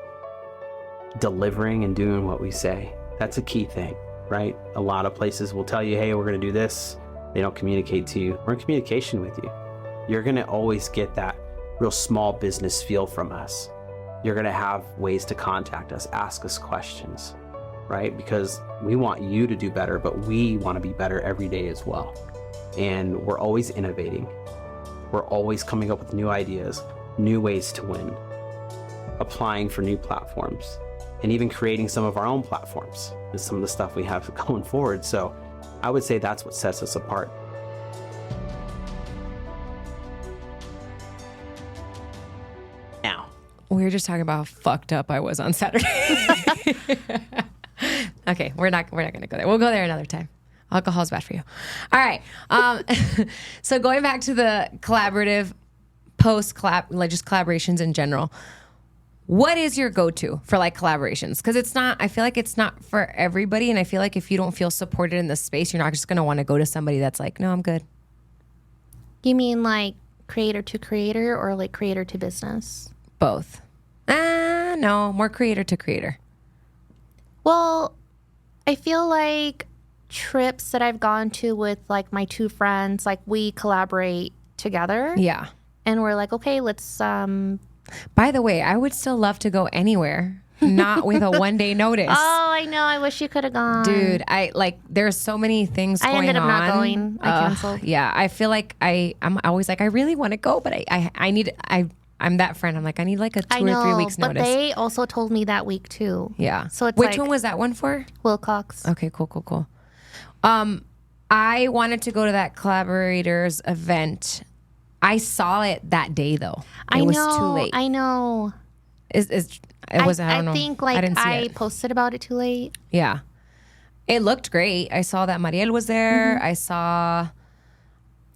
B: delivering and doing what we say. That's a key thing, right? A lot of places will tell you, hey, we're going to do this. They don't communicate to you. We're in communication with you. You're going to always get that real small business feel from us. You're going to have ways to contact us, ask us questions, right? Because we want you to do better, but we want to be better every day as well. And we're always innovating. We're always coming up with new ideas, new ways to win, applying for new platforms, and even creating some of our own platforms is some of the stuff we have going forward. So I would say that's what sets us apart.
H: Now,
A: We were just talking about how fucked up I was on Saturday. Okay, we're not going to go there. We'll go there another time. Alcohol's bad for you. All right. So going back to the collaborative post-collab, like just collaborations in general, what is your go-to for like collaborations? Because it's not, I feel like it's not for everybody. And I feel like if you don't feel supported in this space, you're not just going to want to go to somebody that's like, no, I'm good.
G: You mean like creator to creator or like creator to business?
A: Both. No, more creator to creator.
G: Well, I feel like trips that I've gone to with like my two friends, like we collaborate together.
A: Yeah.
G: And we're like, okay, let's
A: By the way, I would still love to go anywhere, not with a 1 day notice.
G: Oh, I know. I wish you could have gone.
A: Dude, there's so many things going on.
G: I ended up not going. I canceled.
A: Yeah, I feel like I'm always like, I really want to go, but I'm that friend. I'm like, I need like a 2 or 3 weeks notice.
G: But they also told me that week too.
A: Yeah.
G: So it's
A: Which one was that one for?
G: Wilcox.
A: Okay, cool. I wanted to go to that collaborators event. I saw it that day though. It was too late.
G: I know.
A: It wasn't. I don't know.
G: I think like I posted about it too late.
A: Yeah. It looked great. I saw that Mariel was there. I saw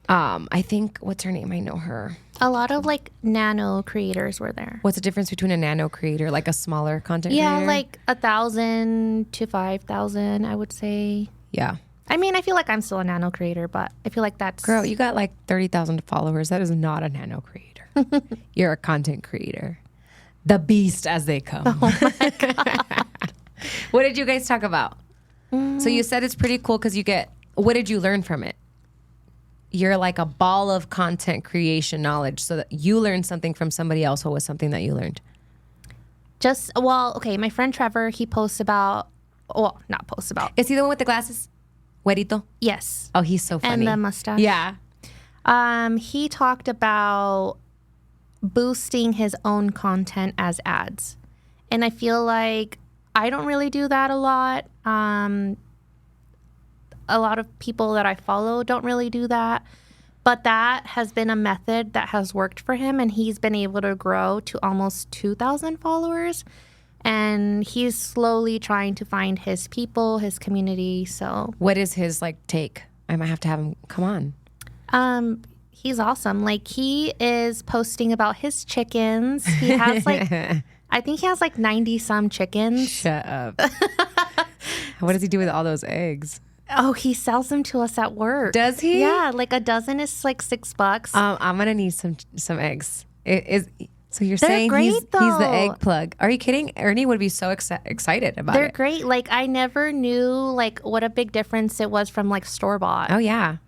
A: I think, what's her name? I know her.
G: A lot of like nano creators were there.
A: What's the difference between a nano creator, like a smaller content creator?
G: Yeah, like 1,000 to 5,000, I would say.
A: Yeah.
G: I mean, I feel like I'm still a nano creator, but I feel like that's...
A: Girl, you got like 30,000 followers. That is not a nano creator. You're a content creator. The beast as they come.
G: Oh my God.
A: What did you guys talk about? So you said it's pretty cool because you get... What did you learn from it? You're like a ball of content creation knowledge so that you learned something from somebody else. What was something that you learned?
G: Okay, my friend Trevor, he posts about... Well, not posts about.
A: Is he the one with the glasses? Güerito?
G: Yes.
A: Oh, he's so funny.
G: And the mustache.
A: Yeah.
G: He talked about boosting his own content as ads. And I feel like I don't really do that a lot. A lot of people that I follow don't really do that. But that has been a method that has worked for him. And he's been able to grow to almost 2,000 followers. And he's slowly trying to find his people, his community. So
A: what is his like take? I might have to have him come on.
G: He's awesome. Like he is posting about his chickens. He has like, I think he has like 90 some chickens.
A: Shut up. What does he do with all those eggs?
G: Oh, he sells them to us at work.
A: Does he?
G: Yeah, like a dozen is like $6.
A: I'm gonna need some eggs. So you're
G: They're
A: saying
G: great,
A: he's the egg
G: though.
A: Are you kidding? Ernie would be so excited about
G: They're
A: it.
G: great. Like I never knew like what a big difference it was from like store bought.
A: Oh yeah,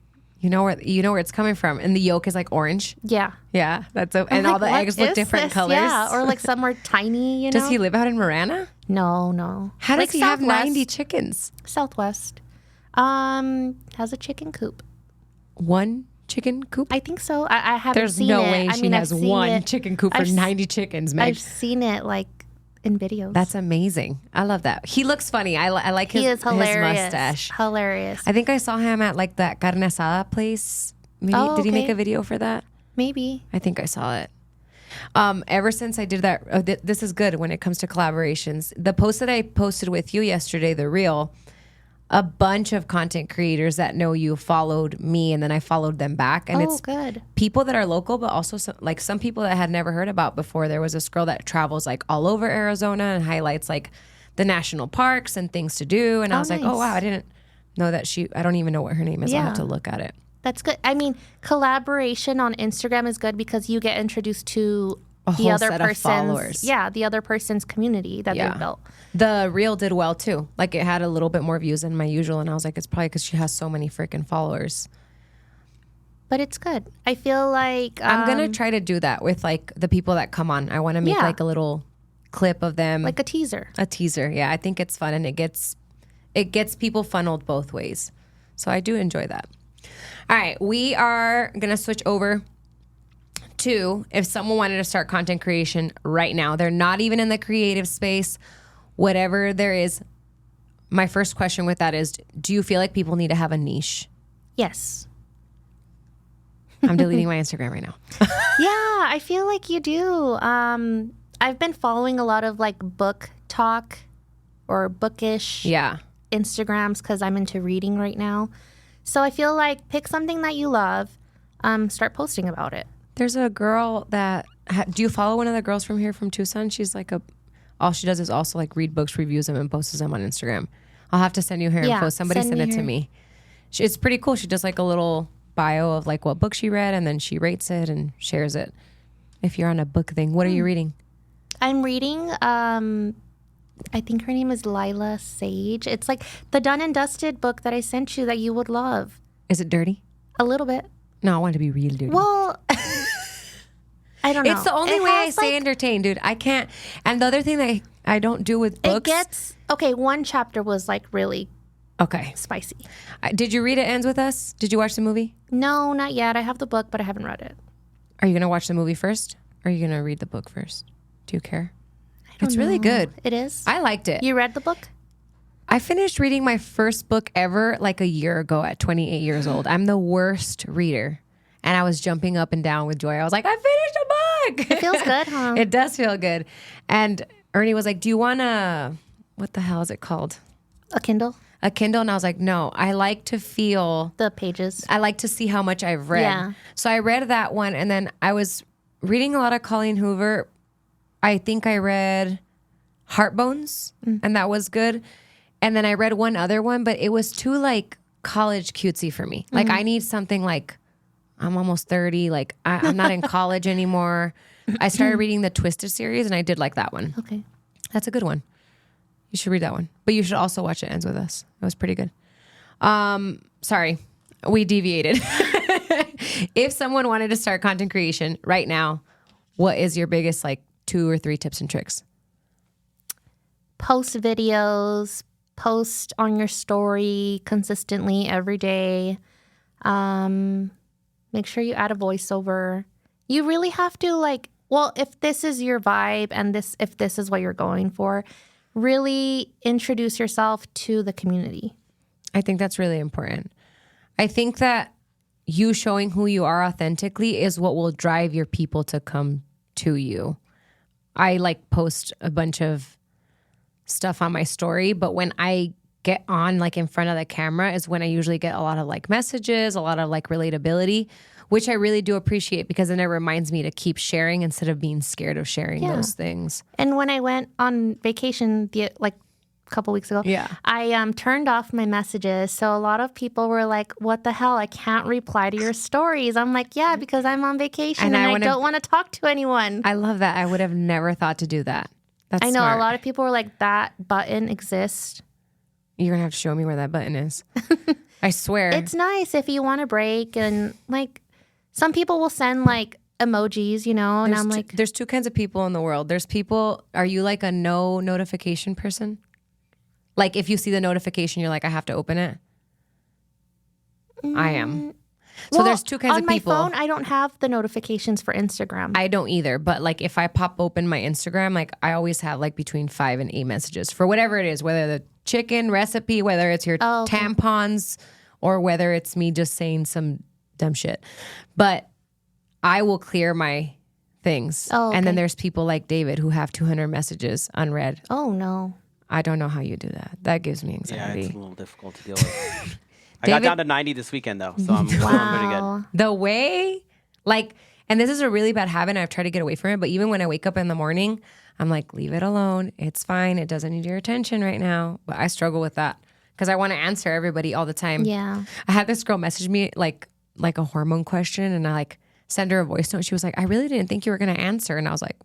A: you know where it's coming from, and the yolk is like orange.
G: Yeah.
A: Yeah, and
G: I'm
A: all
G: like,
A: the
G: what
A: eggs look
G: is
A: different
G: this?
A: colors.
G: Yeah, or like some are tiny. You know.
A: Does he live out in Marana?
G: No.
A: How does
G: Like
A: he have
G: Southwest.
A: 90 chickens?
G: Southwest. Has a chicken coop.
A: 1 chicken coop?
G: I think so. I haven't
A: There's
G: seen
A: no
G: it.
A: way
G: I
A: she
G: mean,
A: has
G: I've seen
A: one
G: it.
A: chicken coop for
G: I've s-
A: 90 chickens, Meg.
G: I've seen it like in videos.
A: That's amazing. I love that. He looks funny. I like his,
G: he is hilarious.
A: his mustache.
G: Hilarious.
A: I think I saw him at like that carne asada place. Maybe,
G: Oh,
A: did he make
G: okay.
A: a video for that?
G: Maybe.
A: I think I saw it. Ever since I did that, this is good when it comes to collaborations. The post that I posted with you yesterday, the reel, a bunch of content creators that know you followed me, and then I followed them back. And it's
G: good.
A: people that are local, but also some people that I had never heard about before. There was this girl that travels like all over Arizona and highlights like the national parks and things to do. And I was like, oh
G: nice.
A: wow, I didn't know that I don't even know what her name is. I'll have
G: Yeah.
A: to look at it.
G: That's good. I mean, collaboration on Instagram is good because you get introduced to
A: A
G: the
A: whole
G: other
A: set of
G: person's
A: followers.
G: the other person's community that
A: Yeah.
G: they built.
A: The reel did well too. Like it had a little bit more views than my usual, and I was like, it's probably because she has so many freaking followers.
G: But it's good. I feel like
A: I'm gonna try to do that with like the people that come on. I want to make
G: Yeah.
A: like a little clip of them,
G: like a teaser.
A: a teaser. Yeah, I think it's fun, and it gets people funneled both ways. So I do enjoy that. All right, we are gonna switch over to if someone wanted to start content creation right now. They're not even in the creative space, whatever there is. My first question with that is, do you feel like people need to have a niche?
G: Yes.
A: I'm deleting my Instagram right now.
G: Yeah, I feel like you do. I've been following a lot of like book talk or bookish
A: Yeah.
G: Instagrams because I'm into reading right now. So I feel like pick something that you love, start posting about it.
A: There's a girl that do you follow one of the girls from here from Tucson? She's like all she does is also like read books, reviews them, and posts them on Instagram. I'll have to send you her
G: Yeah,
A: info. Somebody
G: send
A: send
G: me
A: it to
G: her.
A: me. It's pretty cool. She does like a little bio of like what book she read, and then she rates it and shares it. If you're on a book thing, what are you reading?
G: I'm reading, I think her name is Lila Sage. It's like the done and dusted book that I sent you that you would love.
A: Is it dirty?
G: A little bit.
A: No, I want it to be real dirty.
G: Well, I don't know.
A: it's the only
G: It
A: way I
G: has,
A: stay
G: like,
A: entertained, dude. I can't. And the other thing that I don't do with
G: It
A: books.
G: gets, okay, one chapter was like really
A: Okay.
G: spicy.
A: Did you read It Ends With Us? Did you watch the movie?
G: No, not yet. I have the book, but I haven't read it.
A: Are you going to watch the movie first? Or are you going to read the book first? Do you care? It's
G: don't
A: really
G: know.
A: good.
G: It is?
A: I liked it.
G: You read the book?
A: I finished reading my first book ever like a year ago at 28 years old. I'm the worst reader. And I was jumping up and down with joy. I was like, I finished a book.
G: It feels good, huh?
A: It does feel good. And Ernie was like, do you want what the hell is it called?
G: A Kindle?
A: A Kindle? And I was like, no, I like to feel,
G: The pages.
A: I like to see how much I've read.
G: Yeah.
A: So I read that one, and then I was reading a lot of Colleen Hoover. I think I read Heartbones, and that was good. And then I read one other one, but it was too like college cutesy for me. Like I need something like I'm almost 30. Like I'm not in college anymore. I started reading the Twisted series, and I did like that one.
G: Okay.
A: That's a good one. You should read that one. But you should also watch It Ends With Us. It was pretty good. Sorry, we deviated. If someone wanted to start content creation right now, what is your biggest like 2 or 3 tips and tricks?
G: Post videos, post on your story consistently every day. Make sure you add a voiceover. You really have to if this is your vibe and if this is what you're going for, really introduce yourself to the community.
A: I think that's really important. I think that you showing who you are authentically is what will drive your people to come to you. I post a bunch of stuff on my story, but when I get on in front of the camera is when I usually get a lot of messages, a lot of relatability, which I really do appreciate because then it reminds me to keep sharing instead of being scared of sharing those things.
G: And when I went on vacation a couple weeks ago, I turned off my messages. So a lot of people were like, what the hell? I can't reply to your stories. I'm like, yeah, because I'm on vacation and I don't want to talk to anyone.
A: I love that. I would have never thought to do that. That's
G: I know
A: smart.
G: a lot of people were like, that button exists.
A: You're going to have to show me where that button is. I swear.
G: It's nice if you want a break. And some people will send emojis, and I'm like,
A: there's 2 kinds of people in the world. There's people, are you a no notification person? If you see the notification, you're like, I have to open it. I am. So there's two kinds
G: on
A: of people.
G: On my phone, I don't have the notifications for Instagram.
A: I don't either. But like if I pop open my Instagram, like I always have like between 5 and 8 messages for whatever it is, whether the chicken recipe, whether it's your tampons, or whether it's me just saying some dumb shit. But I will clear my things.
G: Oh, okay.
A: And then there's people like David who have 200 messages unread.
G: Oh, no.
A: I don't know how you do that. That gives me anxiety.
H: Yeah, it's a little difficult to deal with. I got down to 90 this weekend, though, so I'm feeling pretty good.
A: The way, like, and this is a really bad habit, and I've tried to get away from it, but even when I wake up in the morning, I'm like, leave it alone. It's fine. It doesn't need your attention right now. But I struggle with that because I want to answer everybody all the time.
G: Yeah.
A: I had this girl message me like a hormone question, and I like send her a voice note. She was like, I really didn't think you were going to answer. And I was like,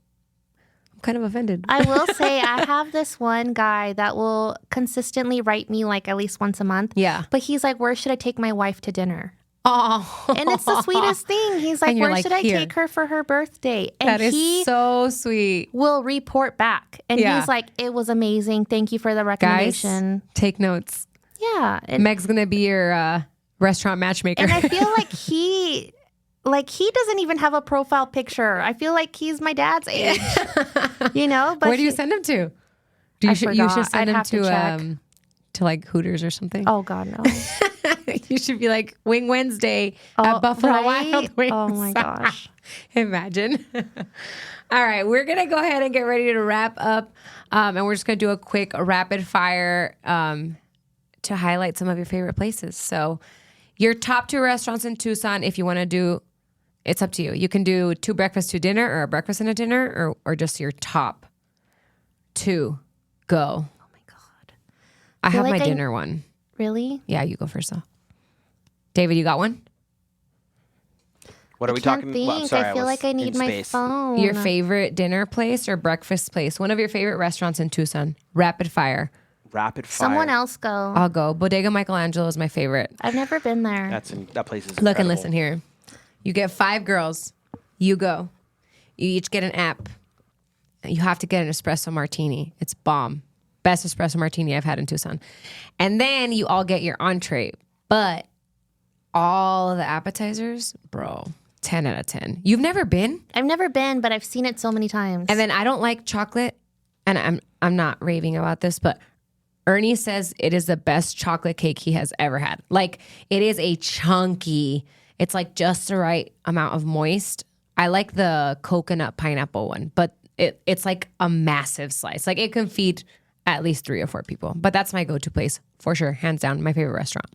A: I'm kind of offended.
G: I will say I have this one guy that will consistently write me like at least once a month.
A: Yeah.
G: But he's like, where should I take my wife to dinner?
A: Oh.
G: And it's the sweetest thing. He's like,
A: And you're
G: where
A: like,
G: should I
A: "Here."
G: take her for her birthday? And
A: That is
G: he
A: so sweet.
G: will report back. And
A: Yeah.
G: he's like, it was amazing. Thank you for the
A: Guys,
G: recommendation.
A: take notes.
G: Yeah. And,
A: Meg's going to be your restaurant matchmaker.
G: and I feel like he doesn't even have a profile picture. I feel like he's my dad's age. You know? But
A: Where do you send him to? You should
G: forgot.
A: send
G: I'd
A: him
G: have to check.
A: to like Hooters or something.
G: Oh, God, no.
A: You should be like Wing Wednesday at Buffalo
G: right?
A: Wild Wings.
G: Oh, my gosh.
A: Imagine. All right, we're going to go ahead and get ready to wrap up. And we're just going to do a quick rapid fire to highlight some of your favorite places. So your top 2 restaurants in Tucson, if you want to do, it's up to you. You can do 2 breakfast, 2 dinner, or a breakfast and a dinner, or just your top 2. Go.
G: Oh, my God.
A: I have
G: like
A: my
G: I-
A: dinner one.
G: Really?
A: Yeah, you go first though. David, you got one?
H: What are we
G: Can't
H: talking
G: think.
H: about? Sorry,
G: I feel
H: was
G: like I need
H: in
G: my
H: space.
G: phone.
A: Your favorite dinner place or breakfast place? One of your favorite restaurants in Tucson. Rapid fire.
H: Rapid fire.
G: Someone else go.
A: I'll go. Bodega Michelangelo is my favorite.
G: I've never been there.
H: That place is
A: Look and
H: incredible.
A: listen here. You get 5 girls. You go. You each get an app. You have to get an espresso martini. It's bomb. Best espresso martini I've had in Tucson. And then you all get your entree. But all of the appetizers, bro, 10 out of 10. You've never been?
G: I've never been, but I've seen it so many times.
A: And then I don't like chocolate, and I'm not raving about this, but Ernie says it is the best chocolate cake he has ever had. Like, it is a chunky, it's like just the right amount of moist. I like the coconut pineapple one, but it's like a massive slice. Like, it can feed at least 3 or 4 people. But that's my go-to place, for sure, hands down, my favorite restaurant.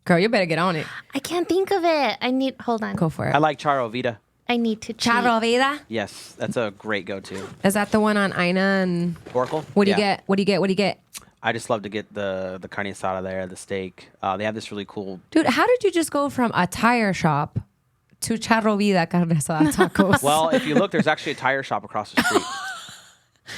A: Girl, you better get on it.
G: I can't think of it. Hold on.
A: Go for it.
H: I like Charo Vida.
G: I need to cheat.
A: Charro Vida?
H: Yes, that's a great go-to.
A: Is that the one on Ina and...
H: Oracle.
A: What do you
H: Yeah.
A: get? What do you get? What do you get?
H: I just love to get the carne asada there, the steak. They have this really cool.
A: Dude, how did you just go from a tire shop to Charro Vida carne asada tacos?
H: Well, if you look, there's actually a tire shop across the street.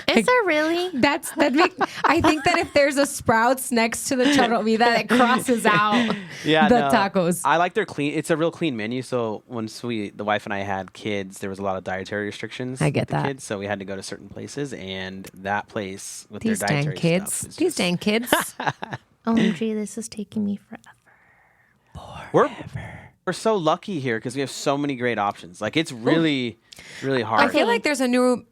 G: Is there really?
A: I think that if there's a Sprouts next to the Charro Vida, that crosses out the tacos.
H: I like their clean. It's a real clean menu. So once the wife and I had kids, there was a lot of dietary restrictions.
A: I get
H: with the
A: that.
H: Kids, so we had to go to certain places, and that place with
A: These
H: their
A: dang
H: dietary
A: kids.
H: stuff is
A: These
H: just-
A: dang kids.
G: OMG, this is taking me forever.
H: We're so lucky here because we have so many great options. Like, it's really, really hard.
A: I feel like there's a new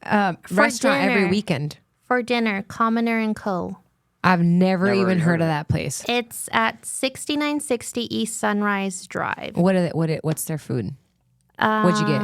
A: restaurant every
G: dinner.
A: weekend.
G: For dinner, Commoner and Co.
A: I've never even
H: even
A: heard
H: heard
A: of
H: of
A: that place.
G: It's at 6960 East Sunrise Drive.
A: What's their food? What'd you get?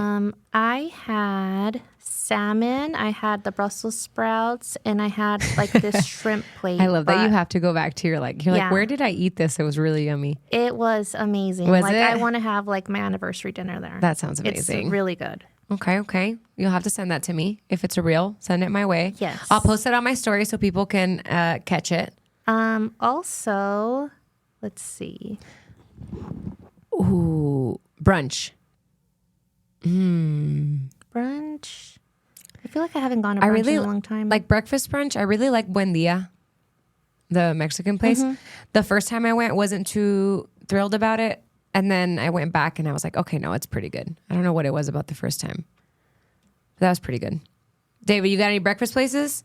G: I had salmon, I had the Brussels sprouts, and I had like this shrimp plate.
A: I love that you
G: but
A: have to go back to you're like,
G: Yeah.
A: where did I eat this? It was really yummy.
G: It was amazing.
A: Was
G: like
A: it?
G: I want to have like my anniversary dinner there.
A: That sounds amazing.
G: It's really good.
A: Okay. You'll have to send that to me. If it's a reel, send it my way.
G: Yes.
A: I'll post it on my story so people can catch it.
G: Also, let's see.
A: Ooh, brunch.
G: Brunch. I feel like I haven't gone to brunch in a long time.
A: like breakfast brunch. I really like Buen Dia, the Mexican place. The first time I went, wasn't too thrilled about it. And then I went back and I was like, okay, no, it's pretty good. I don't know what it was about the first time. But that was pretty good. David, you got any breakfast places?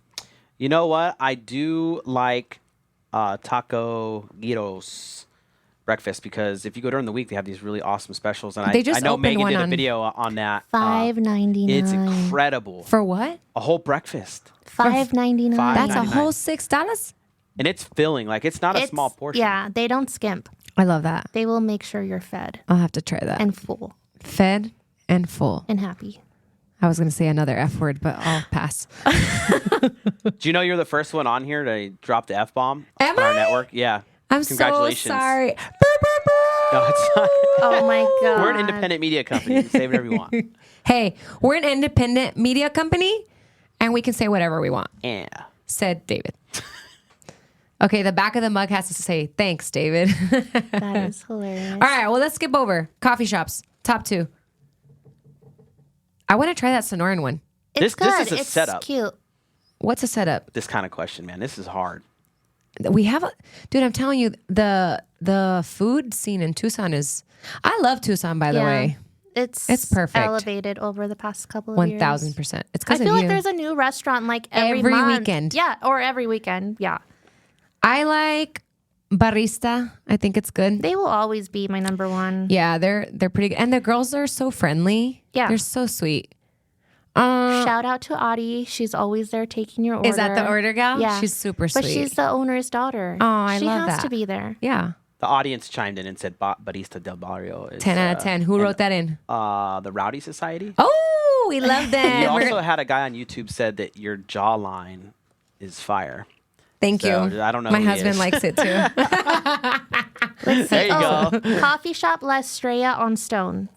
H: You know what? I do like Taco Gyros. breakfast because if you go during the week, they have these really awesome specials. And
A: They just
H: I know
A: opened
H: Megan
A: one
H: did a
A: on-
H: video on that.
G: $5.99.
H: It's incredible.
A: For what?
H: A whole breakfast.
G: $5.99.
A: That's a
H: $5.99.
A: whole $6.
H: And it's filling. Like, it's not a small portion.
G: Yeah, they don't skimp.
A: I love that.
G: They will make sure you're fed
A: I'll have to try that.
G: and full
A: Fed and full.
G: and happy.
A: I was going to say another F word, but I'll pass.
H: Do you know you're the first one on here to drop the F-bomb
A: Am
H: on our
A: I?
H: network? Yeah.
A: I'm so
H: Congratulations.
A: sorry.
H: No, it's not.
G: Oh my God.
H: We're an independent media company. You can say whatever you want.
A: Hey, we're an independent media company, and we can say whatever we want,
H: Yeah.
A: said David. Okay, the back of the mug has to say, thanks, David.
G: That is hilarious.
A: All right, well, let's skip over. Coffee shops, top 2. I want to try that Sonoran one.
G: It's
H: This
G: good.
H: is a
G: it's
H: setup.
G: cute.
A: What's a setup?
H: This kind of question, man. This is hard.
A: We have a dude. I'm telling you, the food scene in Tucson is. I love Tucson, by the way.
G: It's
A: perfect.
G: elevated over the past couple of years.
A: 1,000%. It's
G: I
A: because of
G: feel
A: you.
G: like there's a new restaurant like every
A: Every
G: month.
A: weekend.
G: Yeah, or every weekend. Yeah.
A: I like Barista. I think it's good.
G: They will always be my number one.
A: Yeah, they're pretty good, and the girls are so friendly.
G: Yeah.
A: they're so sweet.
G: Shout out to Audie. She's always there taking your order.
A: Is that the order gal?
G: Yeah.
A: She's super
G: But
A: sweet.
G: she's the owner's daughter.
A: Oh, I
G: she
A: love
G: has
A: that.
G: to be there.
A: Yeah,
H: The audience chimed in and said Barista del Barrio is
A: 10 out of 10. Who wrote that in?
H: the Rowdy Society.
A: Oh, we love them.
H: You
A: We're
H: also
A: gonna-
H: had a guy on YouTube said that your jawline is fire.
A: Thank
H: So,
A: you.
H: I don't know
A: My
H: who he
A: husband
H: is.
A: likes it too.
H: There you go.
G: Coffee shop La Estrella on Stone.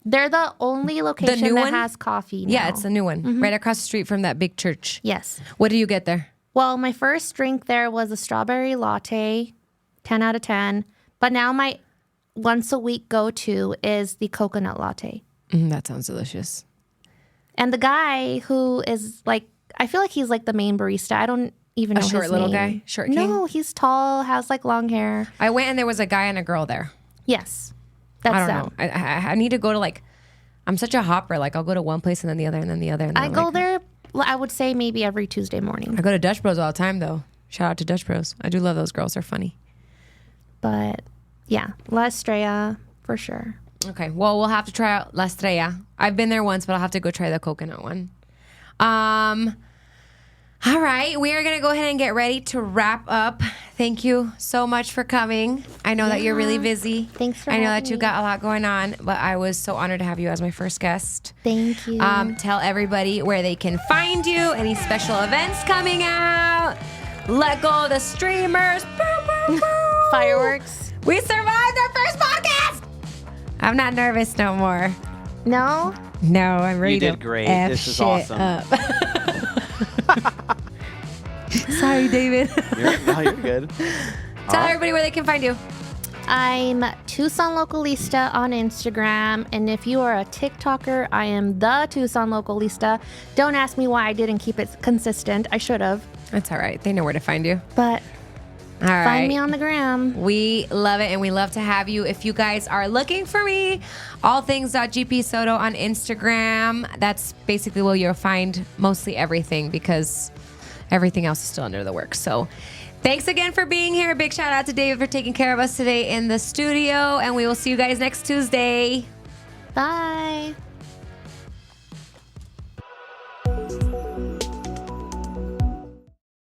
G: They're the only location
A: new
G: that
A: one?
G: has coffee now.
A: Yeah, it's a new one, right across the street from that big church.
G: Yes.
A: What do you get there?
G: Well, my first drink there was a strawberry latte, 10 out of 10. But now my once a week go-to is the coconut latte.
A: That sounds delicious.
G: And the guy who is like, I feel like he's like the main barista. I don't even know
A: short
G: his
A: little
G: name.
A: guy? Short
G: No, he's tall, has like long hair.
A: I went and there was a guy and a girl there.
G: Yes. That's
A: I don't
G: them.
A: know. I need to go to like. I'm such a hopper. Like I'll go to one place and then the other and then the other. And then
G: I
A: I'm
G: go
A: like-
G: there, I would say maybe every Tuesday morning.
A: I go to Dutch Bros all the time though. Shout out to Dutch Bros. I do love those girls. They're funny.
G: But yeah, La Estrella for sure.
A: Okay. Well, we'll have to try out La Estrella. I've been there once, but I'll have to go try the coconut one. All right. We are going to go ahead and get ready to wrap up. Thank you so much for coming. I know that you're really busy.
G: Thanks for
A: I know
G: having
A: that you
G: me.
A: got a lot going on, but I was so honored to have you as my first guest.
G: Thank you.
A: Tell everybody where they can find you, any special events coming out. Let go of the streamers. Boom, boom, boom.
G: Fireworks.
A: We survived our first podcast. I'm not nervous no more.
G: No?
A: No, I'm ready
H: You
A: to
H: did great.
A: F
H: This is
A: shit
H: awesome.
A: up. Sorry, David.
H: You're good.
A: Tell everybody where they can find you.
G: I'm Tucson Localista on Instagram. And if you are a TikToker, I am the Tucson Localista. Don't ask me why I didn't keep it consistent. I should have.
A: That's all right. They know where to find you.
G: But
A: All right.
G: find me on the gram.
A: We love it and we love to have you. If you guys are looking for me, allthings.gpsoto on Instagram. That's basically where you'll find mostly everything because everything else is still under the works. So thanks again for being here. Big shout out to David for taking care of us today in the studio. And we will see you guys next Tuesday.
G: Bye.